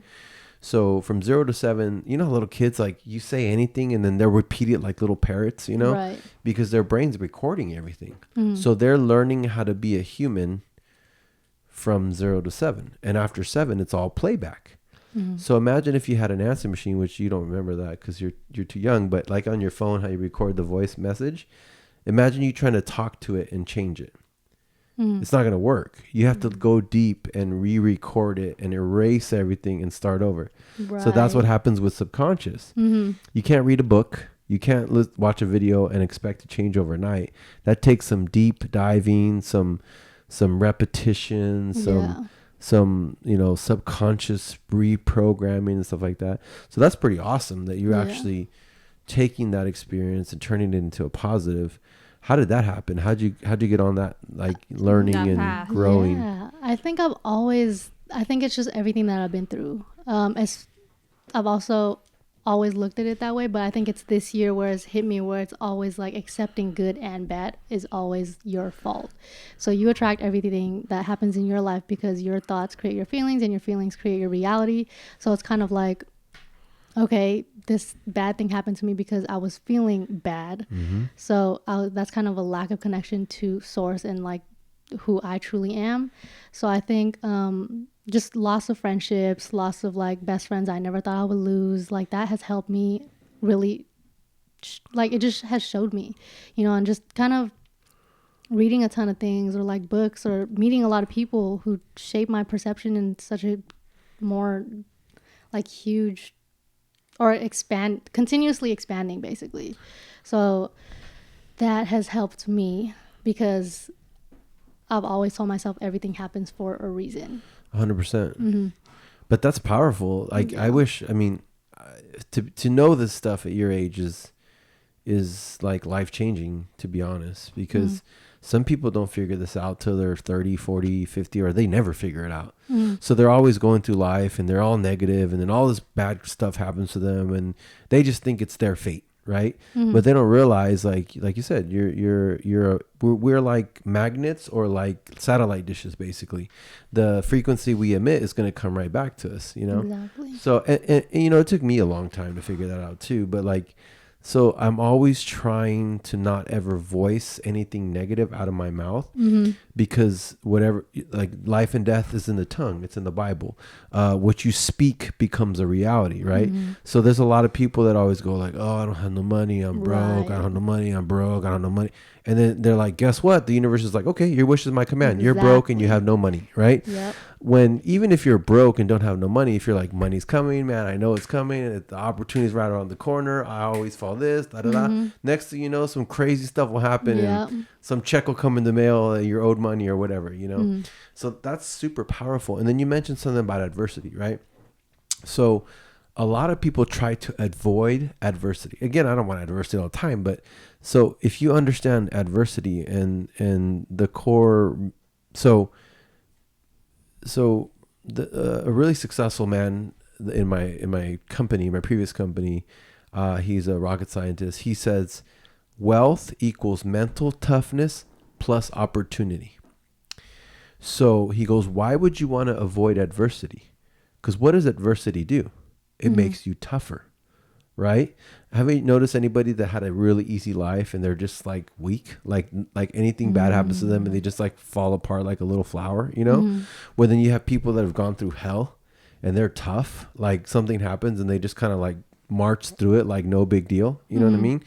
So from 0 to 7, how little kids, like you say anything and then they'll repeat it like little parrots, right. Because their brain's recording everything. So they're learning how to be a human from 0 to 7. And after 7, it's all playback. So imagine if you had an answer machine, which you don't remember that because you're too young, but like on your phone, how you record the voice message. Imagine you trying to talk to it and change it. It's not going to work. You have to go deep and re-record it and erase everything and start over. Right. So that's what happens with subconscious. You can't read a book. You can't watch a video and expect to change overnight. That takes some deep diving, some repetition, some subconscious reprogramming and stuff like that. So that's pretty awesome that you're actually taking that experience and turning it into a positive. How did that happen? How'd you get on that, like learning and growing? Yeah, I think it's just everything that I've been through. I've also always looked at it that way, but I think it's this year where it's hit me, where it's always like accepting good and bad is always your fault. So you attract everything that happens in your life because your thoughts create your feelings and your feelings create your reality. So it's kind of like, okay, this bad thing happened to me because I was feeling bad. So that's kind of a lack of connection to source and like who I truly am. So I think just loss of friendships, loss of like best friends I never thought I would lose, like that has helped me really, like it just has showed me, you know, and just kind of reading a ton of things or like books or meeting a lot of people who shape my perception in such a more like huge or continuously expanding basically. So that has helped me because I've always told myself everything happens for a reason. 100%. But that's powerful. Like I wish, I mean, to know this stuff at your age is like life changing, to be honest, because some people don't figure this out till they're 30, 40, 50, or they never figure it out. So they're always going through life and they're all negative, and then all this bad stuff happens to them and they just think it's their fate. Right. But they don't realize, like you said, we're like magnets or like satellite dishes. Basically, the frequency we emit is going to come right back to us, you know? Exactly. So, and you know, it took me a long time to figure that out too, but like, so I'm always trying to not ever voice anything negative out of my mouth, because whatever, like life and death is in the tongue. It's in the Bible. What you speak becomes a reality, right? So there's a lot of people that always go like, oh, I don't have no money. I'm broke. I don't have no money. I'm broke. I don't have no money. And then they're like, guess what? The universe is like, okay, your wish is my command. Exactly. You're broke and you have no money, right? Yep. When even if you're broke and don't have no money, if you're like, money's coming, man, I know it's coming. The opportunity's right around the corner. I always follow this, da da da. Next thing you know, some crazy stuff will happen, and some check will come in the mail, you're owed money or whatever, you know? So that's super powerful. And then you mentioned something about adversity, right? So a lot of people try to avoid adversity. Again, I don't want adversity all the time, but so if you understand adversity and the core, so a really successful man in my company, my previous company, he's a rocket scientist. He says, wealth equals mental toughness plus opportunity. So he goes, why would you want to avoid adversity? Because what does adversity do? It makes you tougher, right? Have you noticed anybody that had a really easy life and they're just like weak, like anything bad happens to them and they just like fall apart like a little flower, you know? Well, then you have people that have gone through hell and they're tough, like something happens and they just kind of like march through it like no big deal, you know what I mean?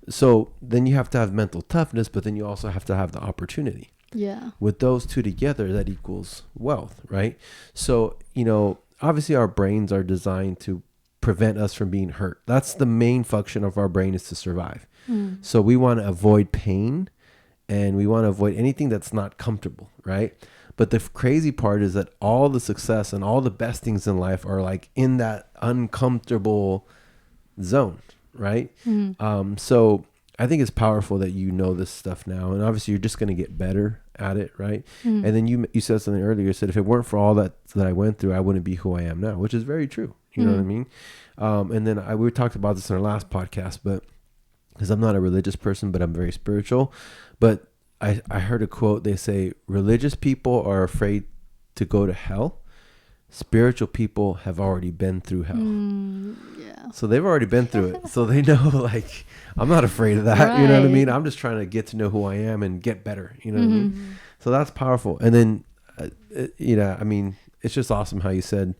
So then you have to have mental toughness, but then you also have to have the opportunity. Yeah. With those two together, that equals wealth, right? So, you know, obviously our brains are designed to prevent us from being hurt. That's the main function of our brain, is to survive. So we want to avoid pain and we want to avoid anything that's not comfortable, right? But the crazy part is that all the success and all the best things in life are like in that uncomfortable zone, right? So I think it's powerful that you know this stuff now, and obviously you're just going to get better at it, right? And then you said something earlier. You said, if it weren't for all that I went through, I wouldn't be who I am now, which is very true. You know what I mean? And then we talked about this in our last podcast, but because I'm not a religious person, but I'm very spiritual. But I heard a quote. They say, religious people are afraid to go to hell. Spiritual people have already been through hell. Yeah. So they've already been through it. So they know, like, I'm not afraid of that. Right. You know what I mean? I'm just trying to get to know who I am and get better. You know what I mean? So that's powerful. And then, you know, I mean, it's just awesome how you said,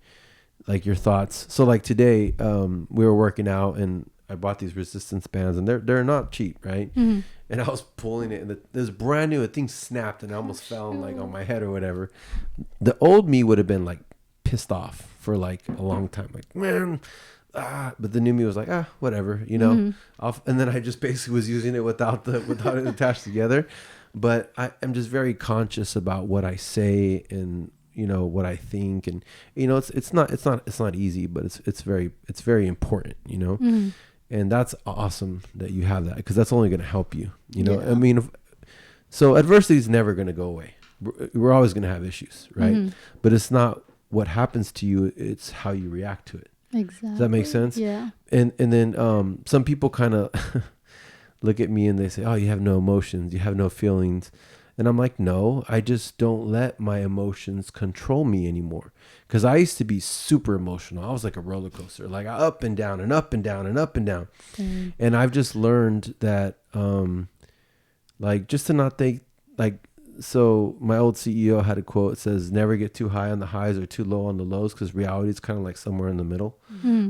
like, your thoughts. So like today, we were working out and I bought these resistance bands and they're not cheap, right? And I was pulling it and it was brand new. The thing snapped and I almost fell like on my head or whatever. The old me would have been like pissed off for like a long time, like, man, but the new me was like, whatever, you know. And then I just basically was using it without it attached together. But I'm just very conscious about what I say and, you know, what I think, and, you know, it's not easy, but it's very important, you know. And that's awesome that you have that, because that's only going to help you, you know. I mean, so adversity is never going to go away. We're always going to have issues, right? But it's not what happens to you, it's how you react to it. Exactly. Does that make sense? Yeah. And then some people kind of look at me and they say, oh, you have no emotions, you have no feelings. And I'm like, no, I just don't let my emotions control me anymore. Because I used to be super emotional. I was like a roller coaster, like up and down and up and down and up and down. And I've just learned that, like, just to not think, like, so my old CEO had a quote. It says, never get too high on the highs or too low on the lows, because reality is kind of like somewhere in the middle.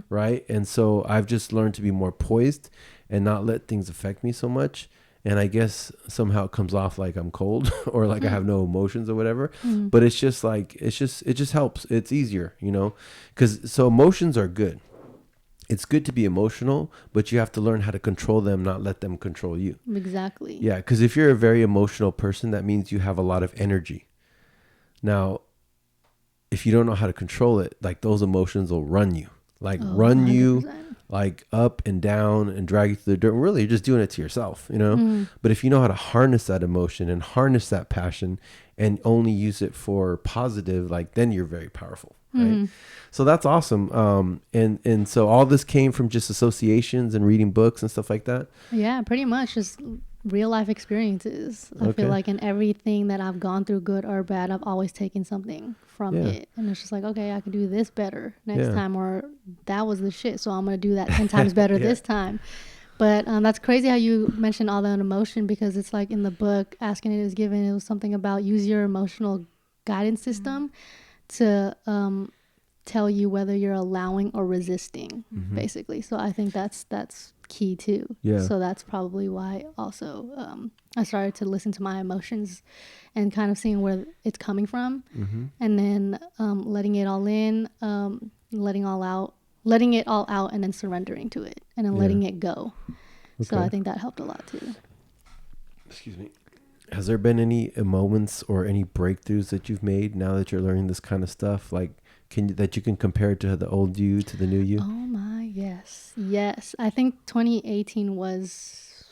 Right. And so I've just learned to be more poised and not let things affect me so much. And I guess somehow it comes off like I'm cold or like I have no emotions or whatever. But it's just like, it just helps. It's easier, you know, because so emotions are good. It's good to be emotional, but you have to learn how to control them, not let them control you. Exactly. Yeah. Because if you're a very emotional person, that means you have a lot of energy. Now, if you don't know how to control it, like those emotions will run you, like run 100%. You like up and down and drag you through the dirt. Really, you're just doing it to yourself, you know? But if you know how to harness that emotion and harness that passion and only use it for positive, like then you're very powerful. Right. So that's awesome. And so all this came from just associations and reading books and stuff like that. Yeah, pretty much just real life experiences. I feel like in everything that I've gone through, good or bad, I've always taken something from it. And it's just like, okay, I could do this better next time, or that was the shit, so I'm going to do that 10 times better this time. But that's crazy how you mentioned all that emotion, because it's like in the book, Asking It Is Given, it was something about use your emotional guidance system to tell you whether you're allowing or resisting, basically. So I think that's key too. So that's probably why also I started to listen to my emotions and kind of seeing where it's coming from, and then letting it all in, letting it all out, and then surrendering to it, and then letting it go. So I think that helped a lot too. Excuse me. Has there been any moments or any breakthroughs that you've made now that you're learning this kind of stuff, like that you can compare to the old you, to the new you? Oh my, yes. I think 2018 was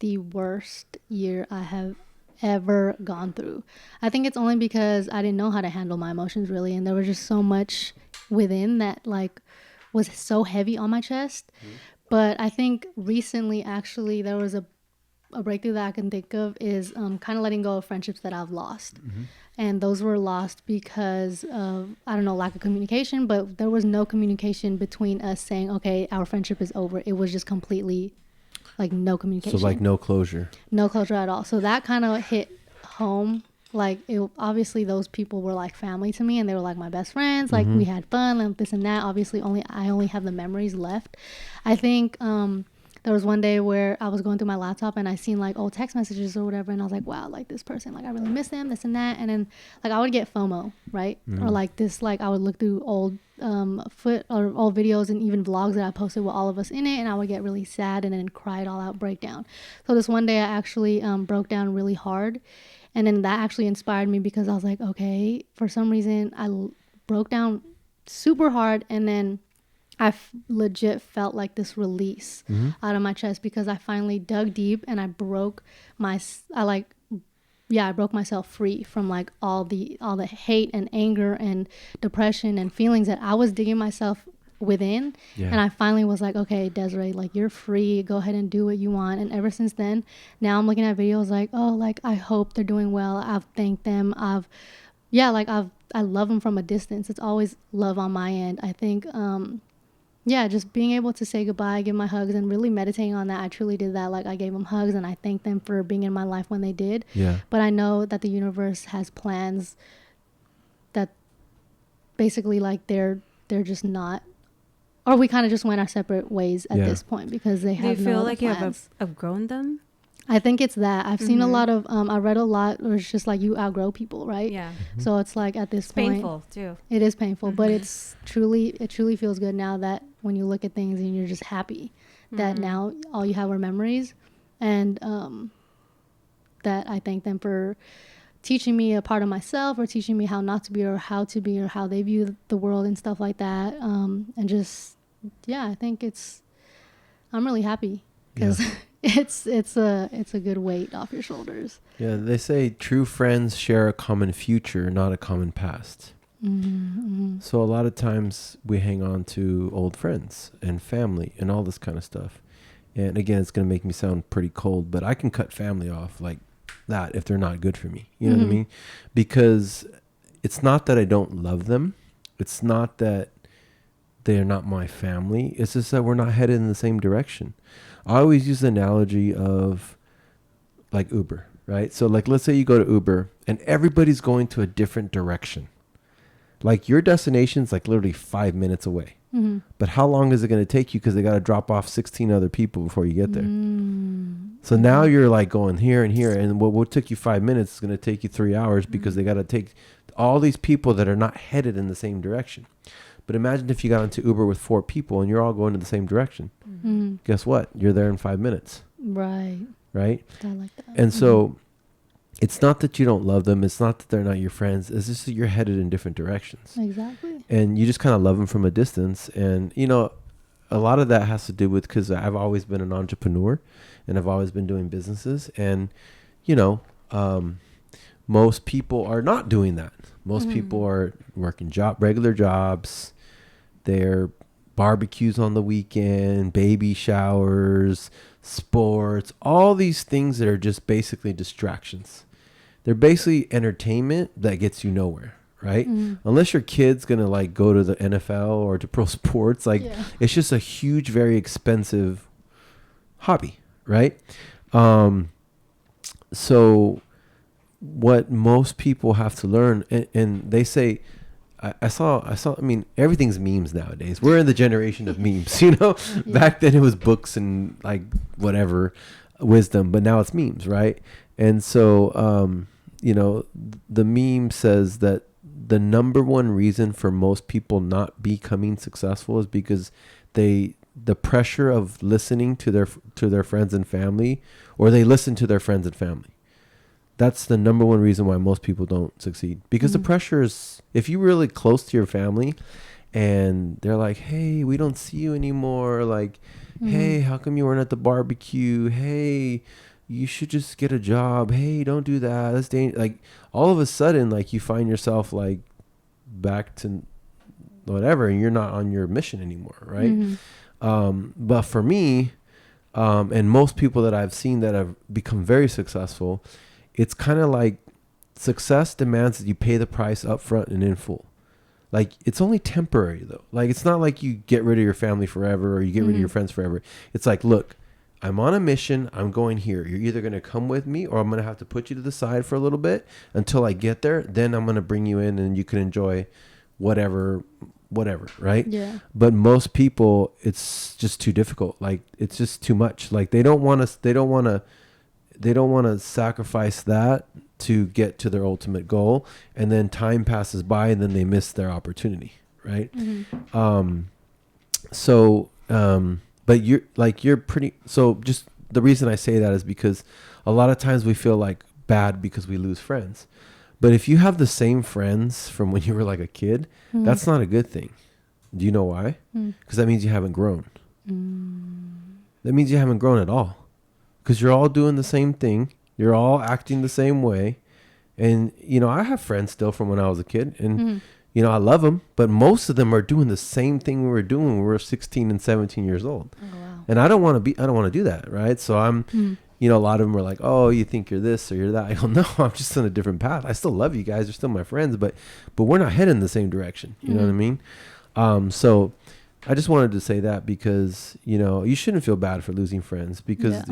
the worst year I have ever gone through. I think it's only because I didn't know how to handle my emotions really, and there was just so much within that like was so heavy on my chest. But I think recently actually there was a breakthrough that I can think of is kind of letting go of friendships that I've lost. And those were lost because of, I don't know, lack of communication, but there was no communication between us saying, okay, our friendship is over. It was just completely like no communication. So like no closure. No closure at all. So that kind of hit home. Like obviously those people were like family to me, and they were like my best friends. Like we had fun and this and that. Obviously I only have the memories left. I think there was one day where I was going through my laptop and I seen like old text messages or whatever, and I was like, wow, like this person, like I really miss them, this and that. And then like I would get FOMO, right? Or like this, like I would look through old old videos and even vlogs that I posted with all of us in it, and I would get really sad and then cry it all out, break down. So this one day I actually broke down really hard, and then that actually inspired me, because I was like, okay, for some reason I broke down super hard, and then I legit felt like this release out of my chest, because I finally dug deep and I broke myself free from like all the hate and anger and depression and feelings that I was digging myself within. And I finally was like, okay, Desiree, like you're free, go ahead and do what you want. And ever since then, now I'm looking at videos like, oh, like I hope they're doing well. I've thanked them. I love them from a distance. It's always love on my end. I think just being able to say goodbye, give my hugs, and really meditating on that. I truly did that. Like I gave them hugs and I thanked them for being in my life when they did. But I know that the universe has plans that basically like they're just not, or we kind of just went our separate ways at this point, because they have no plans. Do you feel like you have outgrown them? I think it's that. I've seen a lot of, I read a lot where it's just like you outgrow people, right? Yeah. So it's like at this point. It's painful too. It is painful, but it truly feels good now that when you look at things and you're just happy that now all you have are memories, and that I thank them for teaching me a part of myself, or teaching me how not to be, or how to be, or how they view the world and stuff like that. And just, I think I'm really happy, because it's a good weight off your shoulders. Yeah, they say true friends share a common future, not a common past. So a lot of times we hang on to old friends and family and all this kind of stuff. And again, it's going to make me sound pretty cold, but I can cut family off like that if they're not good for me. You know what I mean? Because it's not that I don't love them. It's not that they're not my family. It's just that we're not headed in the same direction. I always use the analogy of like Uber. right? So like, let's say you go to Uber and everybody's going to a different direction. Like your destination's like literally 5 minutes away. Mm-hmm. But how long is it going to take you? Because they got to drop off 16 other people before you get there. So now you're like going here and here. And what took you 5 minutes is going to take you 3 hours because they got to take all these people that are not headed in the same direction. But imagine if you got into Uber with 4 people and you're all going to the same direction. Mm-hmm. Guess what? You're there in 5 minutes. Right. Right? I like that. And so it's not that you don't love them. It's not that they're not your friends. It's just that you're headed in different directions. Exactly. And you just kind of love them from a distance. And, you know, a lot of that has to do with, because I've always been an entrepreneur and I've always been doing businesses. And, you know, most people are not doing that. Most people are working regular jobs. They're barbecues on the weekend, baby showers, sports, all these things that are just basically distractions. They're basically entertainment that gets you nowhere, right? Unless your kid's going to like go to the NFL or to pro sports, like it's just a huge, very expensive hobby, right? So what most people have to learn, and they say, I mean, everything's memes nowadays. We're in the generation of memes, you know? Back then it was books and like whatever wisdom, but now it's memes, right? And so, you know, the meme says that the number one reason for most people not becoming successful is because the pressure of listening to their friends and family, or they listen to their friends and family. That's the number one reason why most people don't succeed, because the pressure is, if you're really close to your family and they're like, hey, we don't see you anymore. Like, hey, how come you weren't at the barbecue? Hey, you should just get a job. Hey, don't do that. That's dangerous. Like all of a sudden, like you find yourself like back to whatever, and you're not on your mission anymore. Right. But for me, and most people that I've seen that have become very successful, it's kind of like success demands that you pay the price up front and in full. Like it's only temporary though. Like it's not like you get rid of your family forever or you get rid of your friends forever. It's like, look, I'm on a mission. I'm going here. You're either going to come with me or I'm going to have to put you to the side for a little bit until I get there. Then I'm going to bring you in and you can enjoy whatever, right? Yeah. But most people, it's just too difficult. Like it's just too much. Like they don't want to sacrifice that to get to their ultimate goal, and then time passes by and then they miss their opportunity, right? But you're pretty, so just the reason I say that is because a lot of times we feel like bad because we lose friends. But if you have the same friends from when you were like a kid, that's not a good thing. Do you know why? Because that means you haven't grown. That means you haven't grown at all. Because you're all doing the same thing. You're all acting the same way. And, you know, I have friends still from when I was a kid. And, you know, I love them. But most of them are doing the same thing we were doing when we were 16 and 17 years old. Oh, wow. And I don't want to do that, right? So I'm, you know, a lot of them are like, oh, you think you're this or you're that. I go, no, I'm just on a different path. I still love you guys. You're still my friends. But we're not heading the same direction. You know what I mean? So I just wanted to say that because, you know, you shouldn't feel bad for losing friends because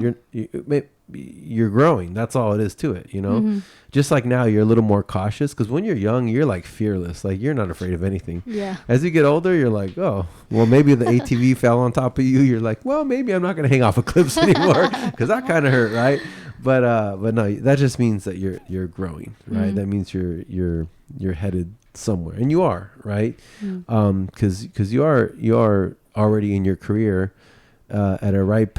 you're growing. That's all it is to it, you know? Just like now you're a little more cautious because when you're young, you're like fearless. Like you're not afraid of anything. Yeah. As you get older, you're like, oh, well, maybe the ATV fell on top of you. You're like, well, maybe I'm not going to hang off of cliffs anymore because that kind of hurt, right? But no, that just means that you're growing, right? That means you're headed somewhere, and you are, right? Because you are already in your career at a ripe,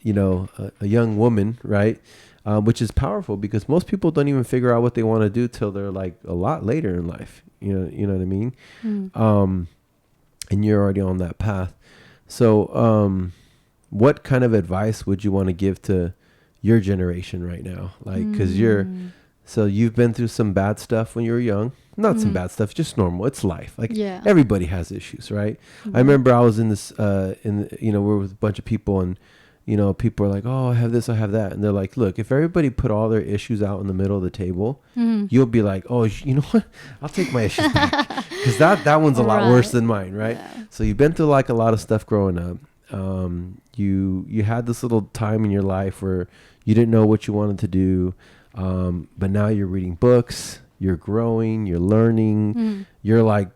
you know, a young woman, right? Which is powerful because most people don't even figure out what they want to do till they're like a lot later in life. You know what I mean? And you're already on that path. So, what kind of advice would you want to give to your generation right now? Like, because so you've been through some bad stuff when you were young. Not some bad stuff, just normal. It's life. Like everybody has issues, right? I remember I was in this, we're with a bunch of people and, you know, people are like, oh, I have this, I have that. And they're like, look, if everybody put all their issues out in the middle of the table, you'll be like, oh, you know what? I'll take my issues back. Because that one's a lot worse than mine, right? Yeah. So you've been through like a lot of stuff growing up. You had this little time in your life where you didn't know what you wanted to do. But now you're reading books, you're growing, you're learning, you're like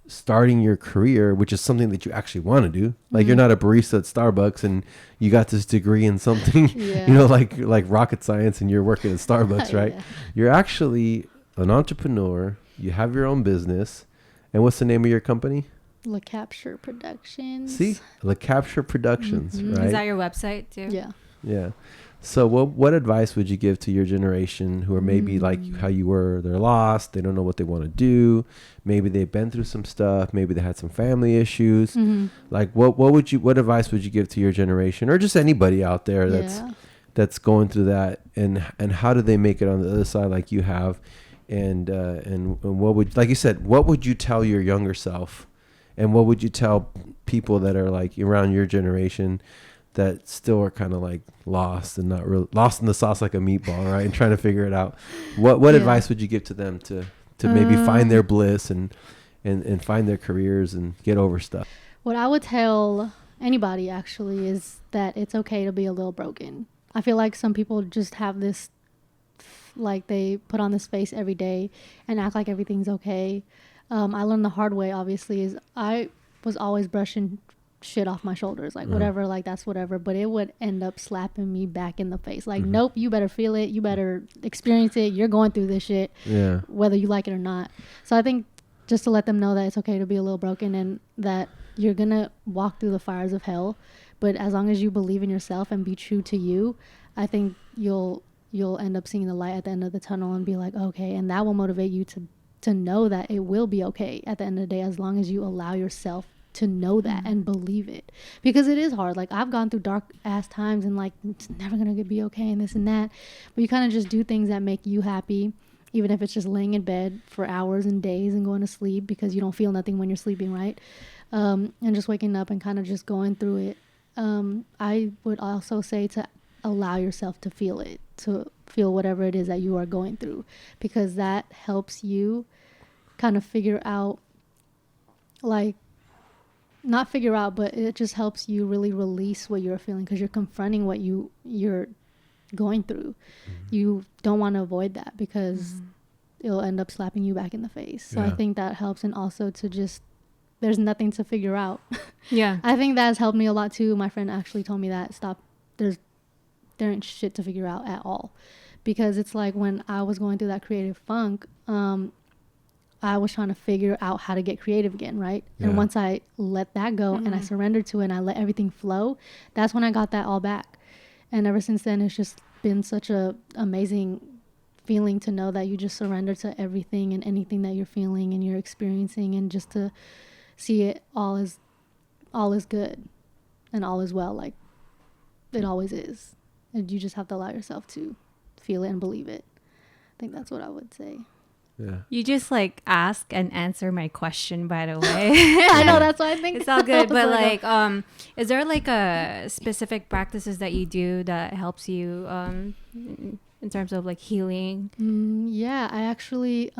starting your career, which is something that you actually want to do. Like you're not a barista at Starbucks and you got this degree in something, like rocket science, and you're working at Starbucks, right? You're actually an entrepreneur. You have your own business. And what's the name of your company? Lacapture Productions. See, Lacapture Productions, right? Is that your website too? Yeah. Yeah. So what advice would you give to your generation who are maybe like how you were? They're lost. They don't know what they want to do. Maybe they've been through some stuff. Maybe they had some family issues. Like what advice would you give to your generation, or just anybody out there that's going through that, and how do they make it on the other side like you have? And what would, like you said, what would you tell your younger self, and what would you tell people that are like around your generation that still are kind of like lost and not really lost in the sauce like a meatball, right? And trying to figure it out. What advice would you give to them to maybe find their bliss and find their careers and get over stuff? What I would tell anybody actually is that it's okay to be a little broken. I feel like some people just have this, like they put on this face every day and act like everything's okay. I learned the hard way, obviously, is I was always brushing shit off my shoulders, like whatever, like that's whatever, but it would end up slapping me back in the face, like nope, you better feel it, you better experience it, you're going through this shit, whether you like it or not. So I think just to let them know that it's okay to be a little broken, and that you're gonna walk through the fires of hell, but as long as you believe in yourself and be true to you, I think you'll end up seeing the light at the end of the tunnel and be like, okay, and that will motivate you to know that it will be okay at the end of the day, as long as you allow yourself to know that and believe it, because it is hard. Like I've gone through dark ass times and like it's never gonna be okay and this and that, but you kind of just do things that make you happy, even if it's just laying in bed for hours and days and going to sleep because you don't feel nothing when you're sleeping, right? And just waking up and kind of just going through it. I would also say to allow yourself to feel it, to feel whatever it is that you are going through, because that helps you kind of figure out, like, not figure out, but it just helps you really release what you're feeling, because you're confronting what you're going through. You don't want to avoid that because it'll end up slapping you back in the face. So I think that helps. And also to just, there's nothing to figure out. I think that has helped me a lot too. My friend actually told me that there ain't shit to figure out at all, because it's like when I was going through that creative funk, I was trying to figure out how to get creative again, right? And once I let that go and I surrendered to it and I let everything flow, that's when I got that all back. And ever since then, it's just been such a amazing feeling to know that you just surrender to everything and anything that you're feeling and you're experiencing, and just to see it all is good and all is well, like it always is. And you just have to allow yourself to feel it and believe it. I think that's what I would say. Yeah. You just like ask and answer my question, by the way. I know, that's why I think it's all good. But like, is there like a specific practices that you do that helps you in terms of like healing? Yeah, I actually,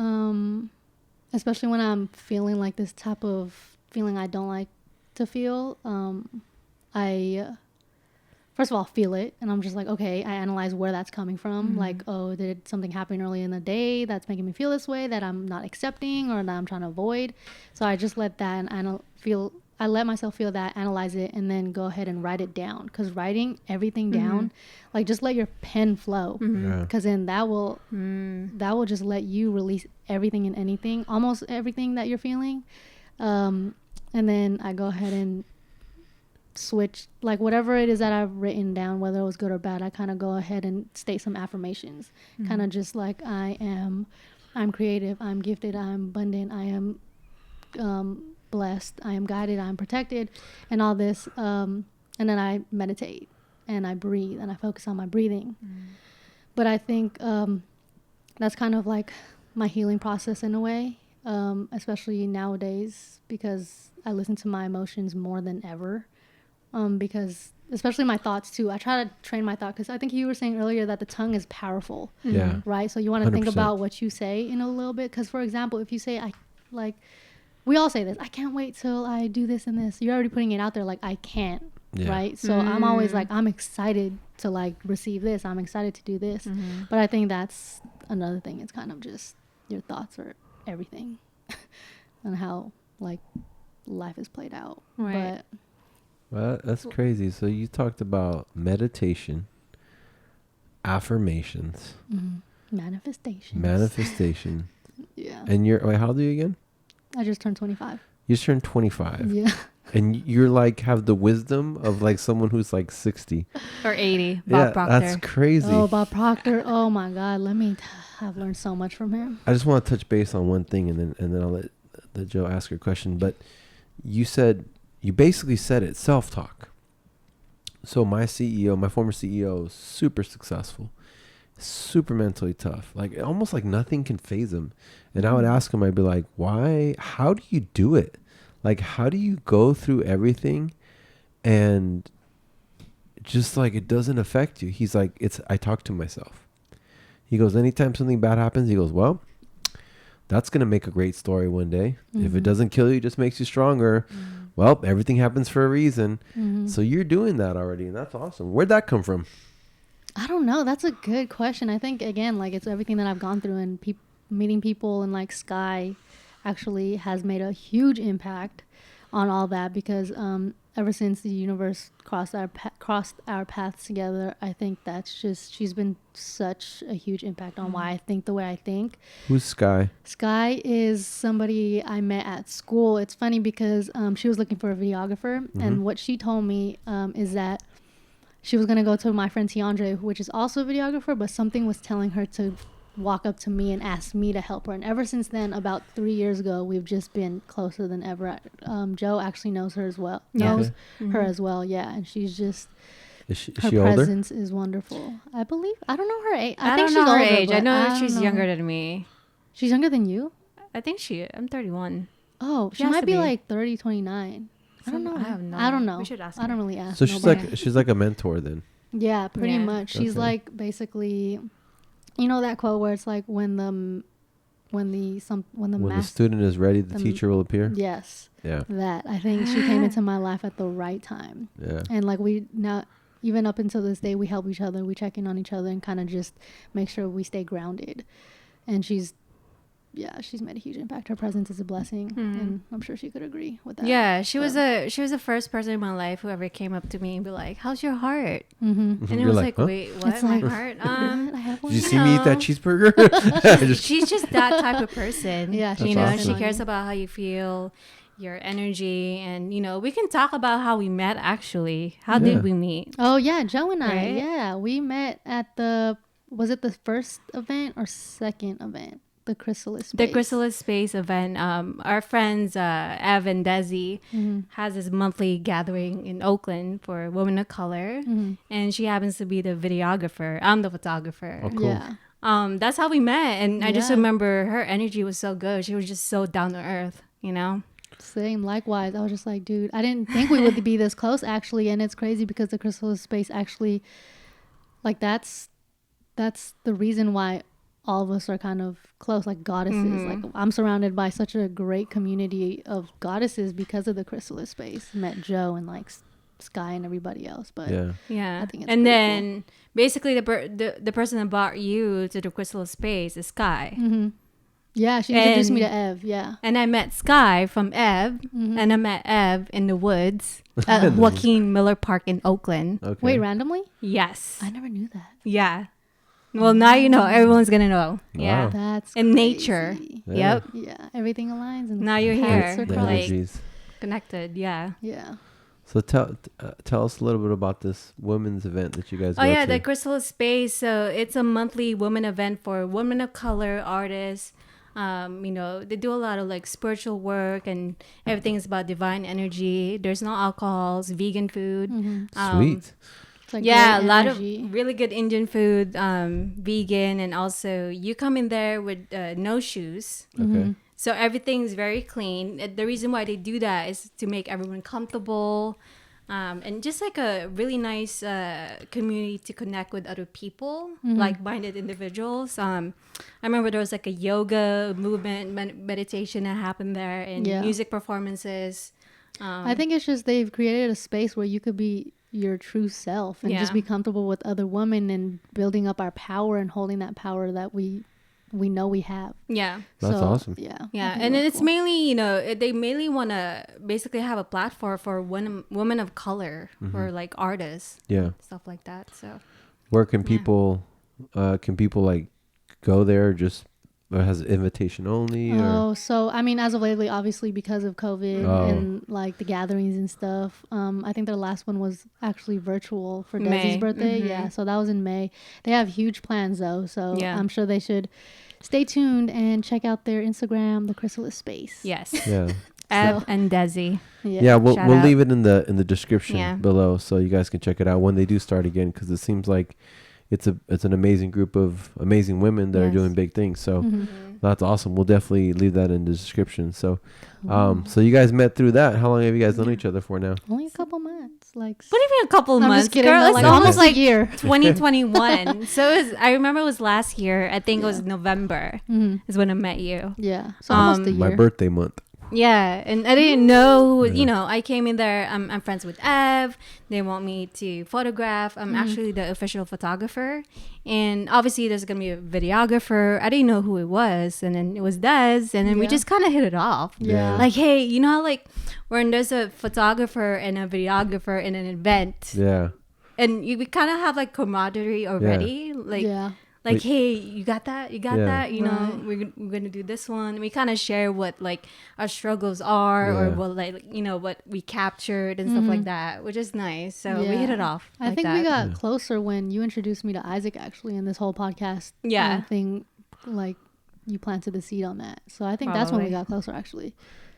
especially when I'm feeling like this type of feeling I don't like to feel, I first of all feel it, and I'm just like, okay, I analyze where that's coming from. Like, oh, did something happen early in the day that's making me feel this way that I'm not accepting or that I'm trying to avoid? So I just let that and I let myself feel that, analyze it, and then go ahead and write it down. Because writing everything down, like just let your pen flow, because then that will just let you release everything and anything, almost everything that you're feeling. And then I go ahead and switch, like whatever it is that I've written down, whether it was good or bad, I kind of go ahead and state some affirmations, kind of just like I'm creative, I'm gifted, I'm abundant, I am blessed, I am guided, I'm protected, and all this, and then I meditate and I breathe and I focus on my breathing. But I think that's kind of like my healing process in a way, especially nowadays, because I listen to my emotions more than ever. Because especially my thoughts too, I try to train my thought, because I think you were saying earlier that the tongue is powerful, right? So you want to think about what you say in a little bit, because for example, if you say, we all say this, I can't wait till I do this and this, you're already putting it out there like I can't, right? So I'm always like, I'm excited to like receive this. I'm excited to do this. But I think that's another thing. It's kind of just your thoughts or everything and how like life is played out. Right. But well, that's crazy. So you talked about meditation, affirmations, manifestation. Yeah. And wait, how old are you again? I just turned 25. You just turned 25. Yeah. And you're like have the wisdom of like someone who's like 60 or 80. Bob Proctor. That's crazy. Oh, Bob Proctor. Oh my God. I've learned so much from him. I just want to touch base on one thing, and then I'll let Joe ask her question. But you basically said it, self-talk. So my former CEO, is super successful, super mentally tough. Like almost like nothing can faze him. And I would ask him, I'd be like, why? How do you do it? Like, how do you go through everything and just like it doesn't affect you? He's like, I talk to myself. He goes, anytime something bad happens, he goes, well, that's going to make a great story one day. If it doesn't kill you, it just makes you stronger. Well, everything happens for a reason. So you're doing that already, and that's awesome. Where'd that come from? I don't know. That's a good question. I think, again, like it's everything that I've gone through, and meeting people, and like Sky actually has made a huge impact on all that, because ever since the universe crossed our paths together, I think she's been such a huge impact on why I think the way I think. Who's Sky? Sky is somebody I met at school. It's funny because she was looking for a videographer, and what she told me is that she was going to go to my friend Tiandre, which is also a videographer, but something was telling her to walk up to me and ask me to help her. And ever since then, about 3 years ago, we've just been closer than ever. Joe actually knows her as well. Her as well, yeah. And she's just... Is she her older? presence is wonderful. I believe. I don't know her age. I think don't know she's her older, age. I know she's don't younger than me. She's younger than you? I think I'm 31. Oh, she has might to be be. like 30, 29. I don't know. I don't know. We should ask I don't her. really ask. So she's like a mentor then. Yeah, pretty Yeah. much. She's Okay. like basically, you know that quote where it's like when the student is ready, the teacher will appear. Yes. Yeah. That I think she came into my life at the right time. Yeah. And like even up until this day, we help each other, we check in on each other, and kind of just make sure we stay grounded. And she's made a huge impact. Her presence is a blessing, and I'm sure she could agree with that. Yeah, she was the first person in my life who ever came up to me and be like, "How's your heart?" And it You're was like, like, huh? "Wait, what? It's My like, heart?" I have one. Did you see me eat that cheeseburger? She's just that type of person. Yeah, you that's know, awesome. she cares about how you feel, your energy, and we can talk about how we met. Actually, how did we meet? Oh yeah, Joe and I. Right? Yeah, we met at was it the first event or second event? The Chrysalis Space. The Chrysalis Space event. Our friends Ev and Desi has this monthly gathering in Oakland for women of color, and she happens to be the videographer. I'm the photographer. Oh, cool. Yeah. That's how we met, and I just Yeah. remember her energy was so good. She was just so down to earth, Same, likewise. I was just like, dude, I didn't think we would be this close, actually. And it's crazy because the Chrysalis Space actually, like, that's the reason why all of us are kind of close, like goddesses. Like, I'm surrounded by such a great community of goddesses because of the Chrysalis Space. Met Joe and like Sky and everybody else. But yeah. I think it's and pretty then basically the person that brought you to the Chrysalis Space is Sky. yeah, she introduced me to Ev. Yeah. And I met Sky from Ev, and I met Ev in the woods at Joaquin Miller Park in Oakland. Okay. Wait, randomly? Yes. I never knew that. Yeah. Well, now you know. Everyone's gonna know. Yeah. Wow. That's In crazy. nature. Yeah. Yep. Yeah, everything aligns. And Now you're paths here. are The crossed. Like- energies. Connected. Yeah. Yeah. So tell us a little bit about this women's event that you guys Oh go yeah, to. the Chrysalis Space. So it's a monthly women event for women of color artists. They do a lot of like spiritual work, and everything is about divine energy. There's no alcohols, vegan food. Sweet. It's like Yeah, a great lot energy. of really good Indian food, vegan, and also you come in there with no shoes. Okay. So everything's very clean. The reason why they do that is to make everyone comfortable, and just like a really nice community to connect with other people, like-minded individuals. I remember there was like a yoga movement, meditation that happened there, and Yeah. music performances. I think it's just they've created a space where you could be your true self and just be comfortable with other women and building up our power and holding that power that we know we have. Yeah. That's awesome. Yeah. Yeah. And it's cool. Mainly, they mainly want to basically have a platform for women of color or like artists. Yeah. Stuff like that. So where can people like go there? Just has invitation only? So I mean, as of lately, obviously because of COVID and like the gatherings and stuff, I think their last one was actually virtual for Desi's birthday. Yeah, so that was in May. They have huge plans though, so I'm sure they should stay tuned and check out their Instagram, the Chrysalis Space. Yes. Yeah. Ev and Desi. Yeah, we'll leave it in the description below so you guys can check it out when they do start again, because it seems like it's an amazing group of amazing women that are doing big things. So that's awesome. We'll definitely leave that in the description. So so you guys met through that. How long have you guys known each other for now? Only a couple months. Like, what do you mean a couple months? Just kidding, girl, no, like almost like a year. 2021. So I remember it was last year. I think it was November is when I met you. Yeah. So almost a year. My birthday month. Yeah, and I didn't know, I came in there, I'm friends with Ev, they want me to photograph, I'm actually the official photographer, and obviously there's going to be a videographer, I didn't know who it was, and then it was Des, and then we just kind of hit it off. Yeah. Like, hey, you know how like, when there's a photographer and a videographer in an event, and we kind of have like camaraderie already, like, hey, you got that? You got that? We're going to do this one. We kind of share what, like, our struggles are or what, like, what we captured and stuff like that, which is nice. So we hit it off. I think we got closer when you introduced me to Isaac, actually, in this whole podcast thing. Like, you planted the seed on that. So I think that's when we got closer, actually.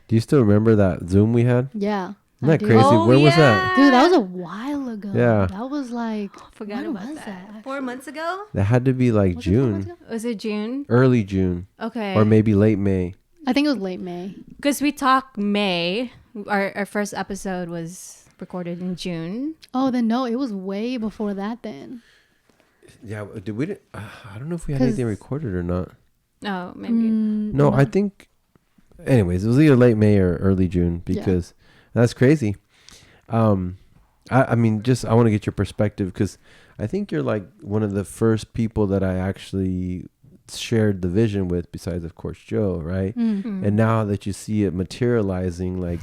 Do you still remember that Zoom we had? Yeah. Isn't that crazy? Where was that? Dude, that was a while ago. Yeah. That was like, forgot about that. 4 months ago? That had to be like June. Was it June? Early June. Okay. Or maybe late May. I think it was late May. Because we talked May. Our first episode was recorded in June. Oh, then no, it was way before that then. Yeah, did we? I don't know if we had anything recorded or not. Oh, maybe. No, I think. Anyways, it was either late May or early June because that's crazy. I mean, I want to get your perspective because I think you're like one of the first people that I actually shared the vision with, besides of course Joe, right? And now that you see it materializing, like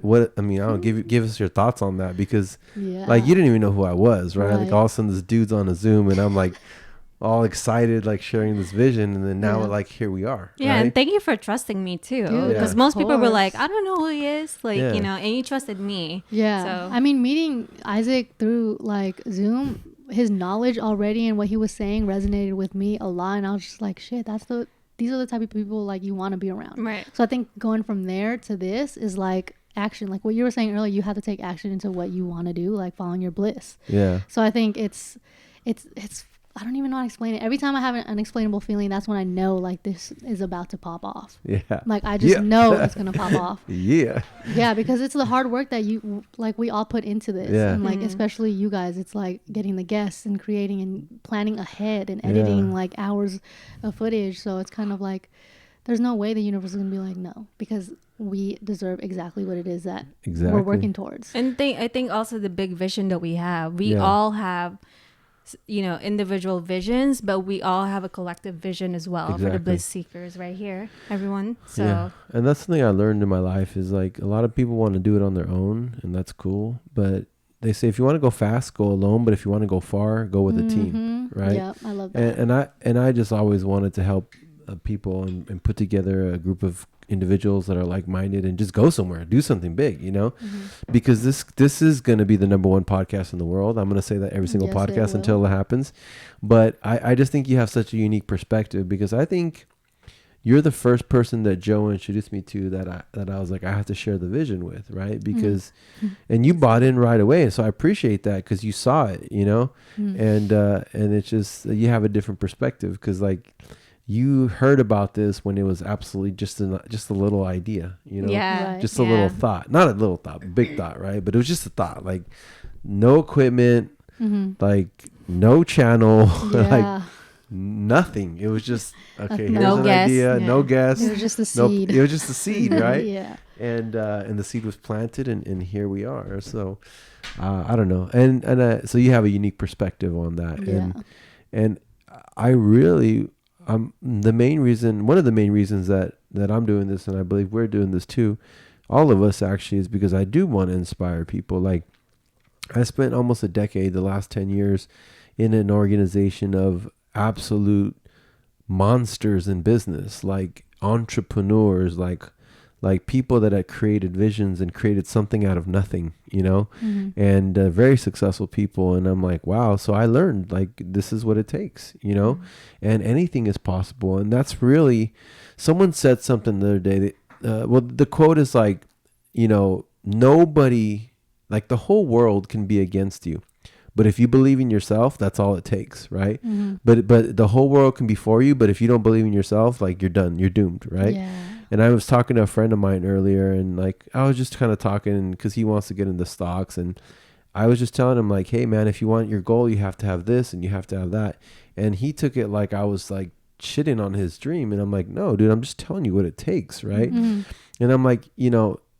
what I mean, I don't give us your thoughts on that, because like you didn't even know who I was, right? Like all of a sudden this dude's on a Zoom and I'm like all excited, like sharing this vision, and then now like here we are. Yeah, right? and thank you for trusting me too, because most people were like, I don't know who he is, like and you trusted me. Yeah. So I mean, meeting Isaac through like Zoom, his knowledge already and what he was saying resonated with me a lot, and I was just like, shit, these are the type of people like you want to be around. Right. So I think going from there to this is like action, like what you were saying earlier. You have to take action into what you want to do, like following your bliss. Yeah. So I think it's I don't even know how to explain it. Every time I have an unexplainable feeling, that's when I know like this is about to pop off. Yeah. Like I just know it's gonna pop off. Yeah. Yeah, because it's the hard work that we all put into this. Yeah. And like especially you guys, it's like getting the guests and creating and planning ahead and editing like hours of footage. So it's kind of like there's no way the universe is gonna be like no, because we deserve exactly what it is that we're working towards. And I think also the big vision that we have, we all have individual visions, but we all have a collective vision as well for the bliss seekers right here, everyone. So and that's something I learned in my life is like a lot of people want to do it on their own, and that's cool, but they say if you want to go fast, go alone, but if you want to go far, go with a team, right? Yeah, I love that. And I just always wanted to help people and put together a group of individuals that are like-minded and just go somewhere, do something big, because this is going to be the number one podcast in the world. I'm going to say that every single podcast until it happens. But I just think you have such a unique perspective, because I think you're the first person that Joe introduced me to that I was like, I have to share the vision with, right? Because and you bought in right away, so I appreciate that, because you saw it, and it's just you have a different perspective, because like you heard about this when it was absolutely just a little idea, just a little thought, not a little thought, big thought, right? But it was just a thought, like no equipment, like no channel, like nothing. It was just, okay, here's an idea, no guess. It was just a seed. It was just a seed, right? and the seed was planted, and here we are. So I don't know, and so you have a unique perspective on that. Yeah. And I really, one of the main reasons that I'm doing this, and I believe we're doing this too, all of us actually, is because I do want to inspire people. Like, I spent almost a decade, the last 10 years, in an organization of absolute monsters in business, like entrepreneurs, like people that had created visions and created something out of nothing, and very successful people. And I'm like, wow. So I learned, like, this is what it takes, and anything is possible. And that's really, someone said something the other day that, the quote is like, nobody, like, the whole world can be against you, but if you believe in yourself, that's all it takes, right? But the whole world can be for you, but if you don't believe in yourself, like, you're done, you're doomed, right? Yeah. And I was talking to a friend of mine earlier, and like, I was just kind of talking because he wants to get into stocks, and I was just telling him, like, hey man, if you want your goal, you have to have this and you have to have that. And he took it like I was like shitting on his dream, and I'm like, no, dude, I'm just telling you what it takes, right? And I'm like,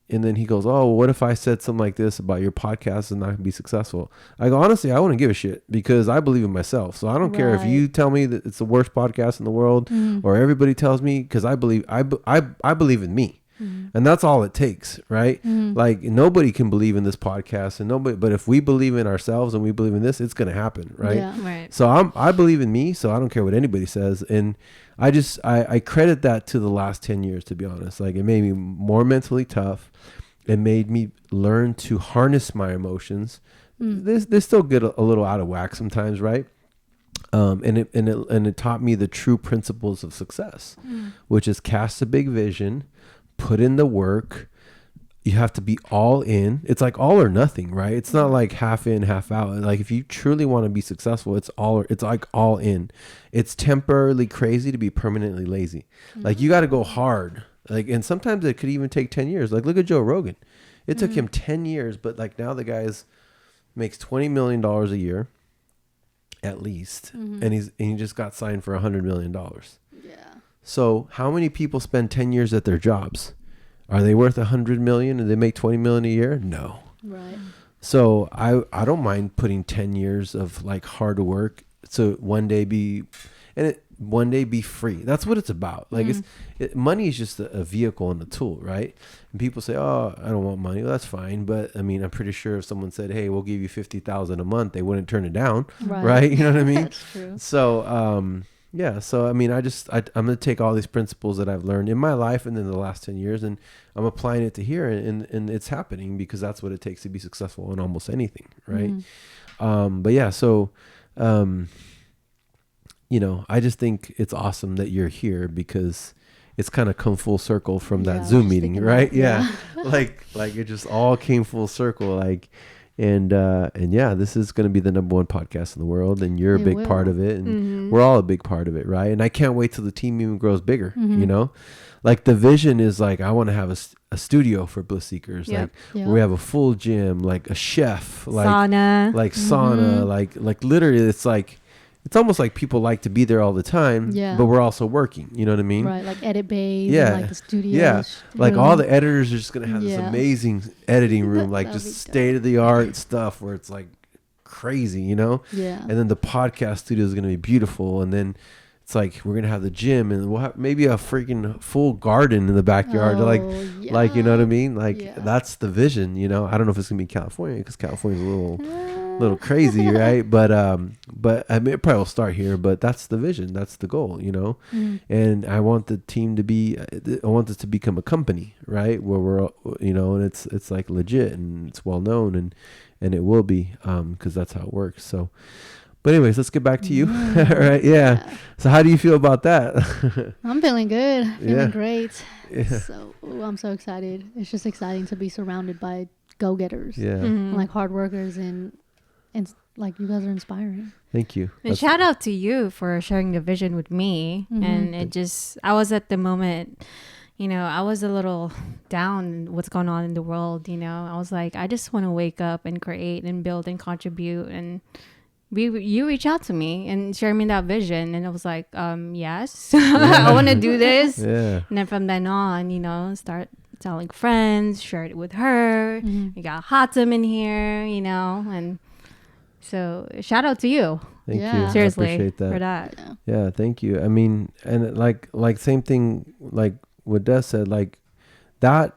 and then he goes, oh, well, what if I said something like this about your podcast and not gonna be successful? I go, honestly, I wouldn't give a shit, because I believe in myself. So I don't care if you tell me that it's the worst podcast in the world, or everybody tells me, because I believe in me. And that's all it takes, right? Like, nobody can believe in this podcast, and nobody, but if we believe in ourselves and we believe in this, it's going to happen, right? Yeah. Right. So I believe in me, so I don't care what anybody says. And I credit that to the last 10 years, to be honest. Like, it made me more mentally tough. It made me learn to harness my emotions. They still get a little out of whack sometimes, right? And it taught me the true principles of success, which is cast a big vision, put in the work. You have to be all in. It's like all or nothing, right? It's not like half in, half out. Like, if you truly want to be successful, it's like all in. It's temporarily crazy to be permanently lazy. Like, you got to go hard. Like, and sometimes it could even take 10 years. Like, look at Joe Rogan. It took him 10 years, but like, now the guy makes $20 million a year at least. And he just got signed for $100 million. Yeah. So how many people spend 10 years at their jobs? Are they worth 100 million and they make 20 million a year? No. Right. So I don't mind putting 10 years of like hard work to one day be free. That's what it's about. Like, money is just a vehicle and a tool, right? And people say, oh, I don't want money. Well, that's fine. But I mean, I'm pretty sure if someone said, hey, we'll give you $50,000 a month, they wouldn't turn it down. Right. You know what I mean? That's true. So, yeah. So, I mean, I'm going to take all these principles that I've learned in my life and in the last 10 years, and I'm applying it to here, and it's happening because that's what it takes to be successful in almost anything. Right. But yeah, so, I just think it's awesome that you're here, because it's kind of come full circle from that Zoom meeting, right? Yeah. like it just all came full circle. Like, and yeah, this is going to be the #1 podcast in the world, and you're a big part of it, and we're all a big part of it, right? And I can't wait till the team even grows bigger. Like, the vision is like, I want to have a studio for Bliss Seekers, like where we have a full gym, like a chef, like sauna, like literally, it's almost like people like to be there all the time, but we're also working. You know what I mean? Right, like edit bays, and like the studio. Yeah, like all the editors are just going to have this amazing editing room, like just state-of-the-art stuff where it's like crazy, Yeah. And then the podcast studio is going to be beautiful. And then it's like, we're going to have the gym, and we'll have maybe a freaking full garden in the backyard. Like, you know what I mean? Like, that's the vision, I don't know if it's going to be California, because California's a little crazy, right? But I mean, it probably will start here, but that's the vision, that's the goal, And I want the team I want this to become a company, right? Where we're, and it's like legit, and it's well known, and it will be, because that's how it works. So, but anyways, let's get back to you. Right? Yeah. So how do you feel about that? I'm feeling good, feeling great. So I'm so excited. It's just exciting to be surrounded by go-getters, like hard workers, and like, you guys are inspiring. Thank you. And shout out to you for sharing the vision with me. And I was at the moment, I was a little down what's going on in the world. I was like, I just want to wake up and create and build and contribute. And you reach out to me and share me that vision, and I was like, yes, I want to do this. And then from then on, start telling friends, shared it with her. We got Hatem in here, and so shout out to you. Thank you. Seriously, I appreciate that. for that. Yeah, thank you. I mean, and like same thing, like what Des said, like that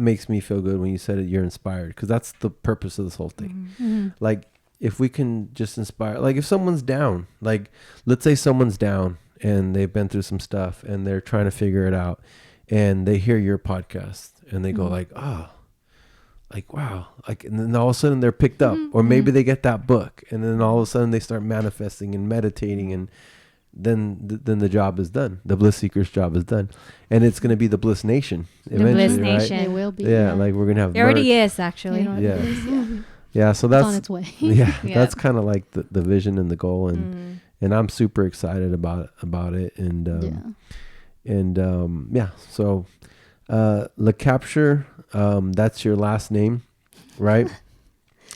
makes me feel good when you said it, you're inspired, because that's the purpose of this whole thing. Like, if we can just inspire, like if someone's down, like let's say someone's down and they've been through some stuff and they're trying to figure it out, and they hear your podcast and they go like, oh, like, wow. Like, and then all of a sudden they're picked up, or maybe they get that book, and then all of a sudden they start manifesting and meditating, and then the job is done. The Bliss Seekers job is done. And it's going to be the Bliss Nation eventually, Bliss right? Nation. It will be. Yeah, like we're going to have It already is, actually. Yeah, so that's on its way. yeah, that's kind of like the vision and the goal, and I'm super excited about it, and so Lacapture, that's your last name, right?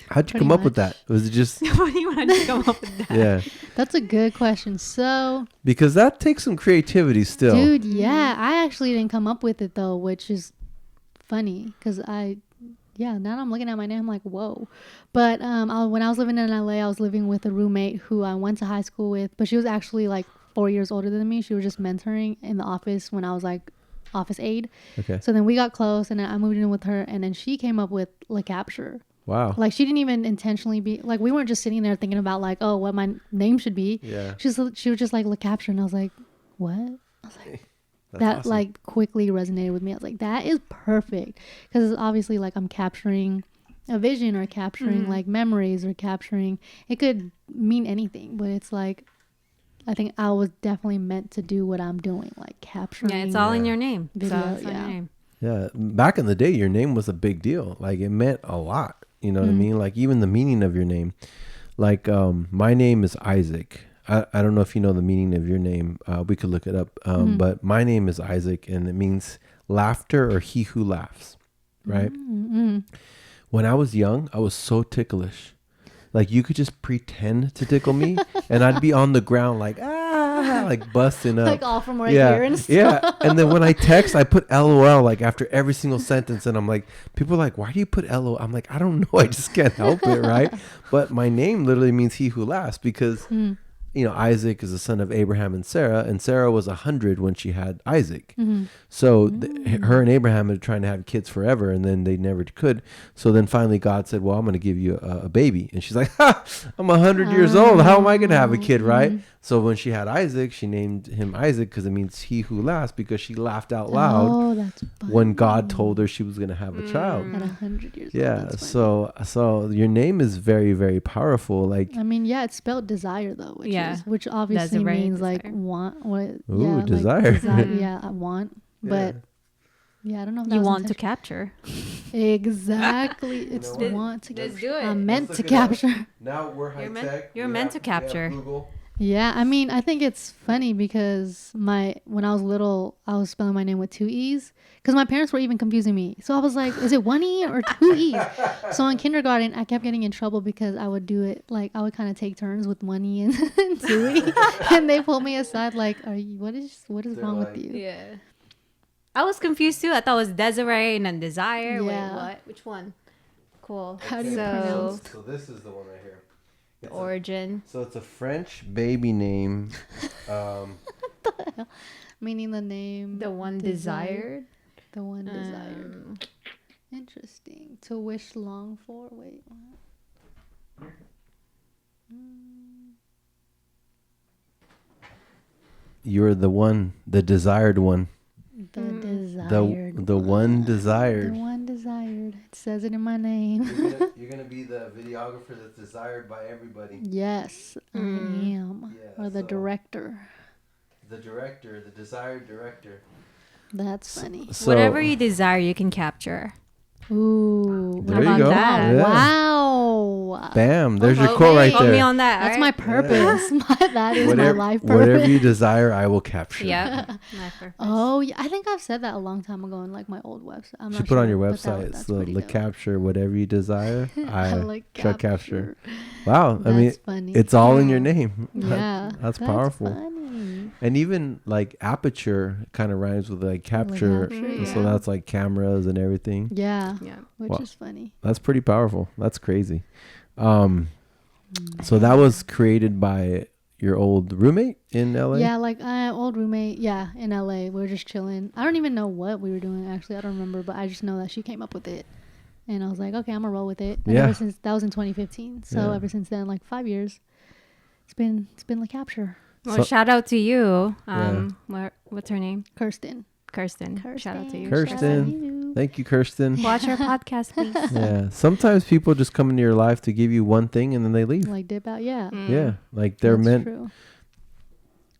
How'd you come up with that? Was it just What do you want to come up with that? yeah, That's a good question. So, because that takes some creativity still. dude, yeah, I actually didn't come up with it though, which is funny because now I'm looking at my name, I'm like, whoa. But when I was living in LA, I was living with a roommate who I went to high school with, but she was actually like 4 years older than me. She was just mentoring in the office when I was like office aide. Okay. So then we got close, and then I moved in with her, and then she came up with Lacapture. Wow. Like, she didn't even intentionally be like, we weren't just sitting there thinking about like, oh, what my name should be. Yeah. She was just like Lacapture, and I was like, what? I was like, That's that awesome. like quickly resonated with me. I was like, that is perfect, because it's obviously like I'm capturing a vision, or capturing like memories, or capturing, it could mean anything, but it's like, I think I was definitely meant to do what I'm doing, like capturing. Yeah, it's all in your name. Video, So it's on your name. Yeah, back in the day, your name was a big deal. Like, it meant a lot. You know what I mean? Like, even the meaning of your name. Like, my name is Isaac. I don't know if you know the meaning of your name. We could look it up. But my name is Isaac, and it means laughter, or he who laughs, right? When I was young, I was so ticklish. Like, you could just pretend to tickle me, and I'd be on the ground like, like busting up. Like all from right here and stuff. Yeah. And then when I text, I put LOL like after every single sentence. And I'm like, people are like, why do you put LOL? I'm like, I don't know. I just can't help it. Right. But my name literally means he who laughs, because, Isaac is the son of Abraham and Sarah was 100 when she had Isaac. So her and Abraham are trying to have kids forever, and then they never could. So then finally God said, well, I'm going to give you a baby. And she's like, I'm 100 years old. How am I going to have a kid? Right. So when she had Isaac, she named him Isaac because it means he who laughs, because she laughed out loud when God told her she was going to have a child. At 100 years old. Yeah. So your name is very, very powerful. Like, I mean, yeah, it's spelled desire though, which obviously Desiree, means like desire. want. What? Ooh, Yeah, desire. Like yeah, I want, but yeah, I don't know. If that You was want to intentional. capture. Exactly. It's what? want to Let's capture. do it. I'm meant Let's to look it up. capture. Now we're high tech. You're meant to capture. Google. Yeah, I mean, I think it's funny because when I was little, I was spelling my name with 2 E's, because my parents were even confusing me. So I was like, is it 1 E or 2 E's? So in kindergarten, I kept getting in trouble because I would do it, like, I would kind of take turns with 1 E and 2 E. And they pulled me aside like, what is wrong with you? Yeah. I was confused too. I thought it was Desiree and then Desire. Yeah. Wait, what? Which one? Cool. How do you pronounce? So this is the one right here. It's Origin. So it's a French baby name. Meaning the name. The one desired. The one desired. Interesting. To wish, long for. Wait. What? You're the one, the desired one. The desired. The one desired. The one desired. It says it in my name. You're gonna be the videographer that's desired by everybody. Yes, I am. Yeah, Or the so- director. The director, the desired director. That's funny. So, Whatever you desire, you can capture. Ooh. There How you about go. that? Yeah. Wow. Bam! There's your Vote quote me. right Vote me there. on that. That's all my right? purpose. That is Whatever, my life purpose. whatever you desire, I will capture. Yep. My purpose. Oh, yeah, I think I've said that a long time ago in like my old website. I'm You not should put on sure, your but website. that's It's the pretty dope. Lacapture, whatever you desire, I like shall capture. capture. Wow, I mean, That's funny. it's all in your name. Yeah. That's powerful. Funny. And even like aperture kind of rhymes with like capture. Lacapture, So that's like cameras and everything. Yeah. Yeah. Which is funny. That's pretty powerful. That's crazy. So that was created by your old roommate in LA? Yeah, like old roommate. Yeah, in LA. We were just chilling. I don't even know what we were doing actually. I don't remember, but I just know that she came up with it, and I was like, okay, I'm gonna roll with it. And ever since that was in 2015, so ever since then, like 5 years, it's been Lacapture. Well, shout out to you. Yeah. What's her name? Kirsten. Shout out to you. Kirsten. Thank you, Kirsten. Watch our podcast, please. Yeah. Sometimes people just come into your life to give you one thing and then they leave. Like dip out. Yeah. Yeah. Like they're meant. True.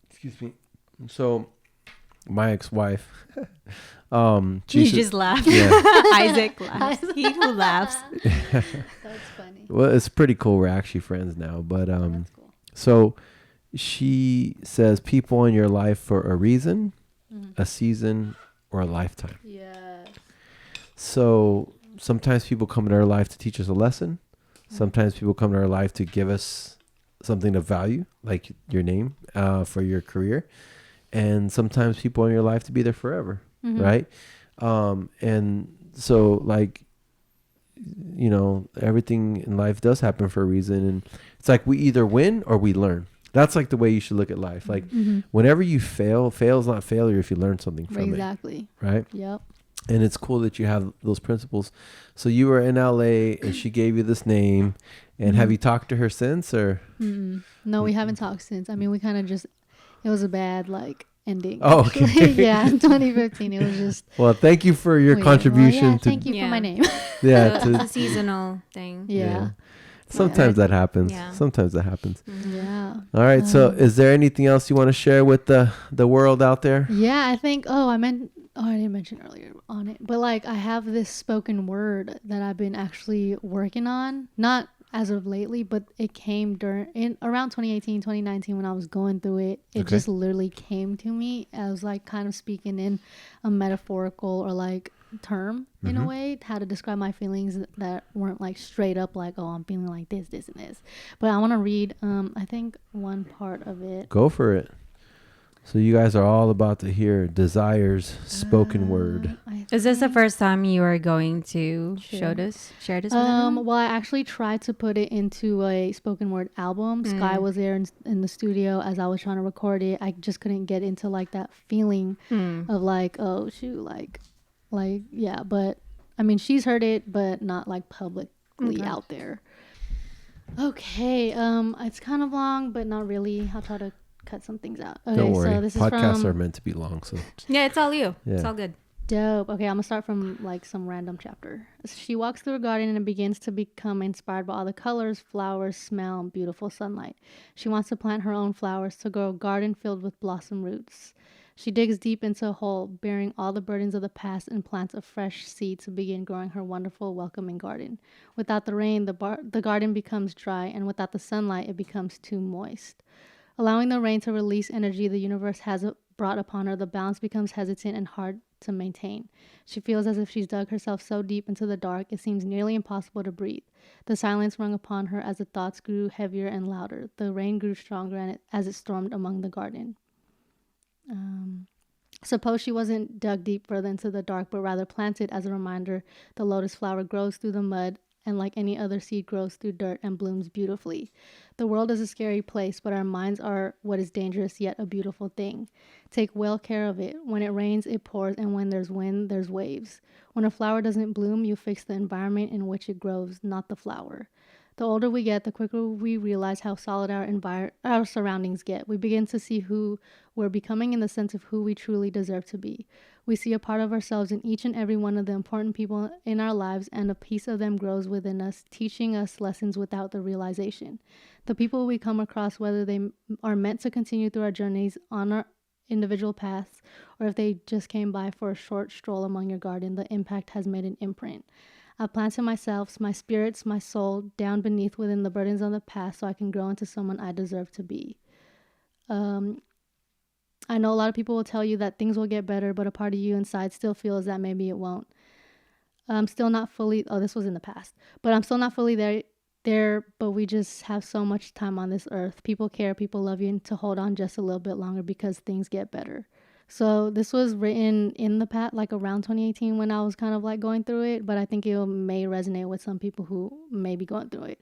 Excuse me. So my ex-wife, She just laughed. Yeah. Isaac laughs. He who laughs. That's funny. Well, it's pretty cool. We're actually friends now, but That's cool. so she says people in your life for a reason, a season, or a lifetime. Yeah. So sometimes people come into our life to teach us a lesson. Sometimes people come to our life to give us something of value, like your name, for your career. And sometimes people in your life to be there forever, right? And so like, you know, everything in life does happen for a reason. And it's like we either win or we learn. That's like the way you should look at life. Like whenever you fail is not failure if you learn something from it. Exactly. Right? Yep. And it's cool that you have those principles. So you were in LA and she gave you this name. And have you talked to her since or? No, we haven't talked since. I mean, we kind of just, it was a bad like ending. Oh, okay. Yeah, in 2015. It was just. Well, thank you for your contribution. Well, yeah, thank you for my name. Yeah. It's a seasonal thing. Yeah. Sometimes that happens. Yeah. Sometimes that happens. Yeah. All right. So is there anything else you want to share with the world out there? Yeah, I think, I didn't mention earlier on it, but like I have this spoken word that I've been actually working on, not as of lately, but it came around 2018, 2019 when I was going through it. It just literally came to me. I was like kind of speaking in a metaphorical or like term in a way, how to describe my feelings that weren't like straight up like, oh, I'm feeling like this and this. But I want to read, I think one part of it. Go for it. So you guys are all about to hear Desire's spoken word. Is this the first time you are going to share this with everyone? Well, I actually tried to put it into a spoken word album. Sky was there in the studio as I was trying to record it. I just couldn't get into like that feeling of like, oh shoot, like yeah. But I mean, she's heard it, but not like publicly out there. Okay, it's kind of long, but not really. I'll try to cut some things out. Okay, Don't worry. so this Podcasts is are meant to be long, so Yeah, it's all you. Yeah. It's all good. dope. Okay, I'm gonna start from like some random chapter. She walks through a garden and begins to become inspired by all the colors, flowers, smell, and beautiful sunlight. She wants to plant her own flowers to grow a garden filled with blossom roots. She digs deep into a hole, bearing all the burdens of the past, and plants a fresh seed to begin growing her wonderful, welcoming garden. Without the rain, the garden becomes dry, and without the sunlight, it becomes too moist. Allowing the rain to release energy the universe has brought upon her, the balance becomes hesitant and hard to maintain. She feels as if she's dug herself so deep into the dark, it seems nearly impossible to breathe. The silence rung upon her as the thoughts grew heavier and louder. The rain grew stronger as it stormed among the garden. Suppose she wasn't dug deep further into the dark, but rather planted as a reminder. The lotus flower grows through the mud, and like any other seed grows through dirt and blooms beautifully. The world is a scary place, but our minds are what is dangerous yet a beautiful thing. Take well care of it. When it rains, it pours, and when there's wind, there's waves. When a flower doesn't bloom, you fix the environment in which it grows, not the flower. The older we get, the quicker we realize how solid our surroundings get. We begin to see who we're becoming in the sense of who we truly deserve to be. We see a part of ourselves in each and every one of the important people in our lives, and a piece of them grows within us, teaching us lessons without the realization. The people we come across, whether they are meant to continue through our journeys on our individual paths, or if they just came by for a short stroll among your garden, the impact has made an imprint. I've planted myself, my spirits, my soul, down beneath within the burdens of the past so I can grow into someone I deserve to be. I know a lot of people will tell you that things will get better, but a part of you inside still feels that maybe it won't. I'm still not fully, this was in the past, but I'm still not fully there but we just have so much time on this earth. People care, people love you, and to hold on just a little bit longer because things get better. So this was written in the past, like around 2018 when I was kind of like going through it, but I think it may resonate with some people who may be going through it.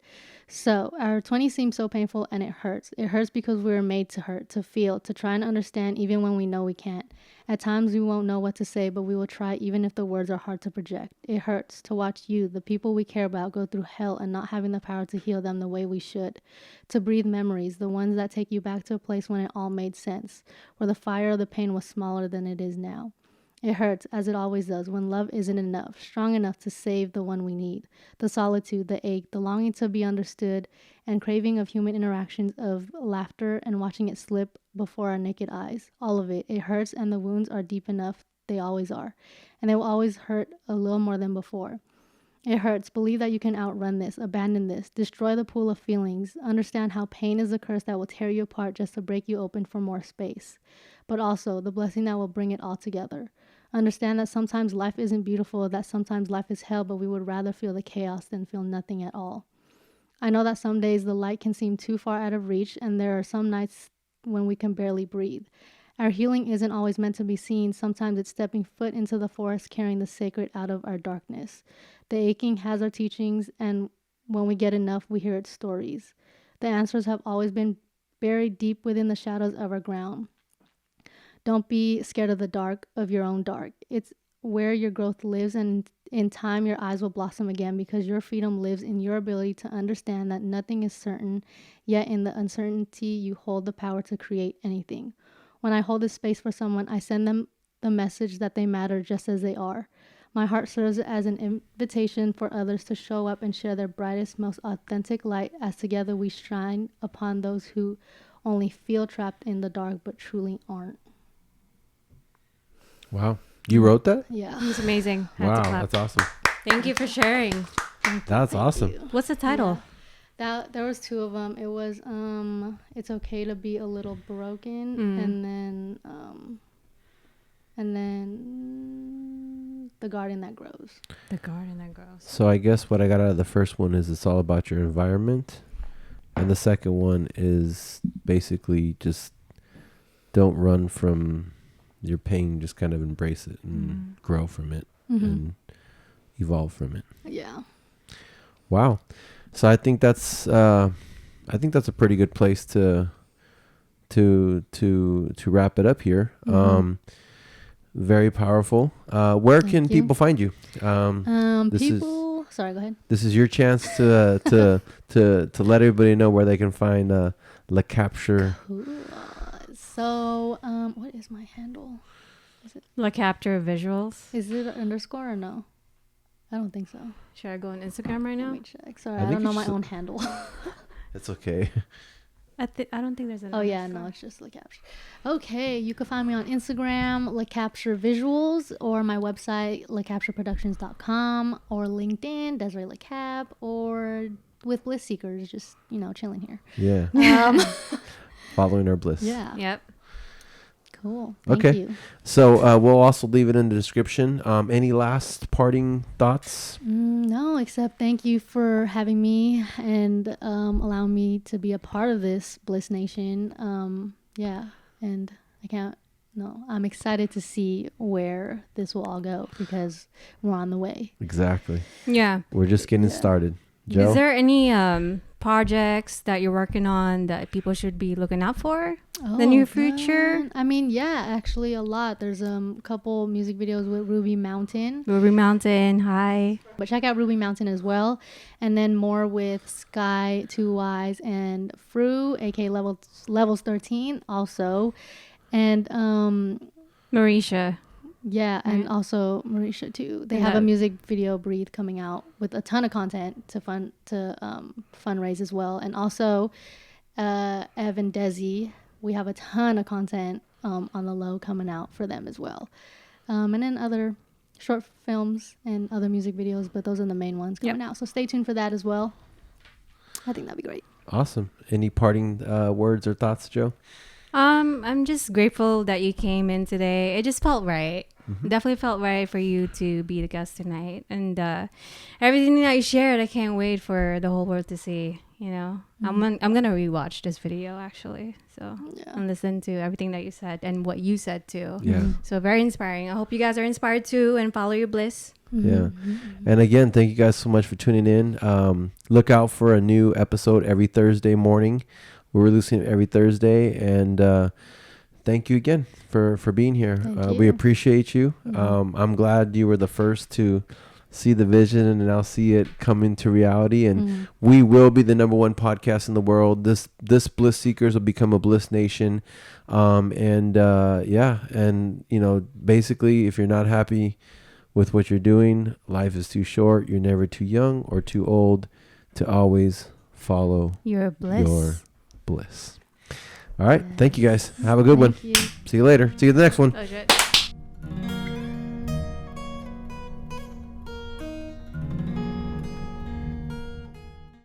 So our 20s seem so painful and it hurts. It hurts because we were made to hurt, to feel, to try and understand even when we know we can't. At times we won't know what to say, but we will try even if the words are hard to project. It hurts to watch you, the people we care about, go through hell and not having the power to heal them the way we should. To breathe memories, the ones that take you back to a place when it all made sense, where the fire of the pain was smaller than it is now. It hurts, as it always does, when love isn't enough, strong enough to save the one we need. The solitude, the ache, the longing to be understood, and craving of human interactions, of laughter and watching it slip before our naked eyes. All of it. It hurts, and the wounds are deep enough. They always are. And they will always hurt a little more than before. It hurts. Believe that you can outrun this, abandon this, destroy the pool of feelings. Understand how pain is a curse that will tear you apart just to break you open for more space. But also the blessing that will bring it all together. Understand that sometimes life isn't beautiful, that sometimes life is hell, but we would rather feel the chaos than feel nothing at all. I know that some days the light can seem too far out of reach, and there are some nights when we can barely breathe. Our healing isn't always meant to be seen. Sometimes it's stepping foot into the forest, carrying the sacred out of our darkness. The aching has our teachings, and when we get enough, we hear its stories. The answers have always been buried deep within the shadows of our ground. Don't be scared of the dark, of your own dark. It's where your growth lives, and in time your eyes will blossom again, because your freedom lives in your ability to understand that nothing is certain, yet in the uncertainty you hold the power to create anything. When I hold this space for someone, I send them the message that they matter just as they are. My heart serves as an invitation for others to show up and share their brightest, most authentic light, as together we shine upon those who only feel trapped in the dark but truly aren't. Wow. You wrote that? Yeah. It was amazing. Wow, that's awesome. Thank you for sharing. That's awesome. What's the title? Yeah. There was two of them. It was It's Okay to Be a Little Broken, and then The Garden That Grows. The Garden That Grows. So I guess what I got out of the first one is it's all about your environment, and the second one is basically just don't run from your pain, just kind of embrace it and grow from it and evolve from it. Yeah. Wow. So I think that's a pretty good place to wrap it up here. Very powerful. Where can people find you? Sorry, go ahead. This is your chance to let everybody know where they can find Lacapture. Cool. So, what is my handle? Is it LacaptureVisuals. Is it an underscore or no? I don't think so. Should I go on Instagram right now? Let me check. Sorry, I don't know my own handle. It's okay. I don't think there's an. Oh yeah, no, it's just Lacapture. Okay, you can find me on Instagram, LacaptureVisuals, or my website, LacaptureProductions.com, or LinkedIn, Desiree Lacap, or with Bliss Seekers, just chilling here. Yeah. Following our bliss. Yeah. Yep. Cool. Thank you. So we'll also leave it in the description. Any last parting thoughts? No, except thank you for having me and allowing me to be a part of this Bliss Nation. Yeah, and I'm excited to see where this will all go, because we're on the way. Exactly. Yeah. We're just getting started. Joe? Is there any projects that you're working on that people should be looking out for in the near future? I mean, yeah, actually a lot. There's a couple music videos with Ruby Mountain. Hi. But check out Ruby Mountain as well. And then more with Sky, Two Wise, and Fru, aka Levels 13 also. And Marisha. Yeah, and also Marisha too. They have a music video, Breathe, coming out with a ton of content to fundraise as well. And also Ev and Desi, we have a ton of content on the low coming out for them as well. And then other short films and other music videos, but those are the main ones coming out. So stay tuned for that as well. I think that'd be great. Awesome. Any parting words or thoughts, Joe? I'm just grateful that you came in today. It just felt right. Definitely felt right for you to be the guest tonight, and everything that you shared, I can't wait for the whole world to see. You know, I'm gonna rewatch this video actually, so and listen to everything that you said and what you said too. Yeah. So very inspiring. I hope you guys are inspired too and follow your bliss. Yeah. And again, thank you guys so much for tuning in. Look out for a new episode every Thursday morning. We're releasing it every Thursday, and thank you again for being here. We appreciate you. I'm glad you were the first to see the vision and now see it come into reality, and we will be the #1 podcast in the world. This Bliss Seekers will become a Bliss Nation. And you know, basically, if you're not happy with what you're doing, life is too short. You're never too young or too old to always follow your bliss. All right. Thank you guys. Have a good one. See you later. See you in the next one. Oh, shit.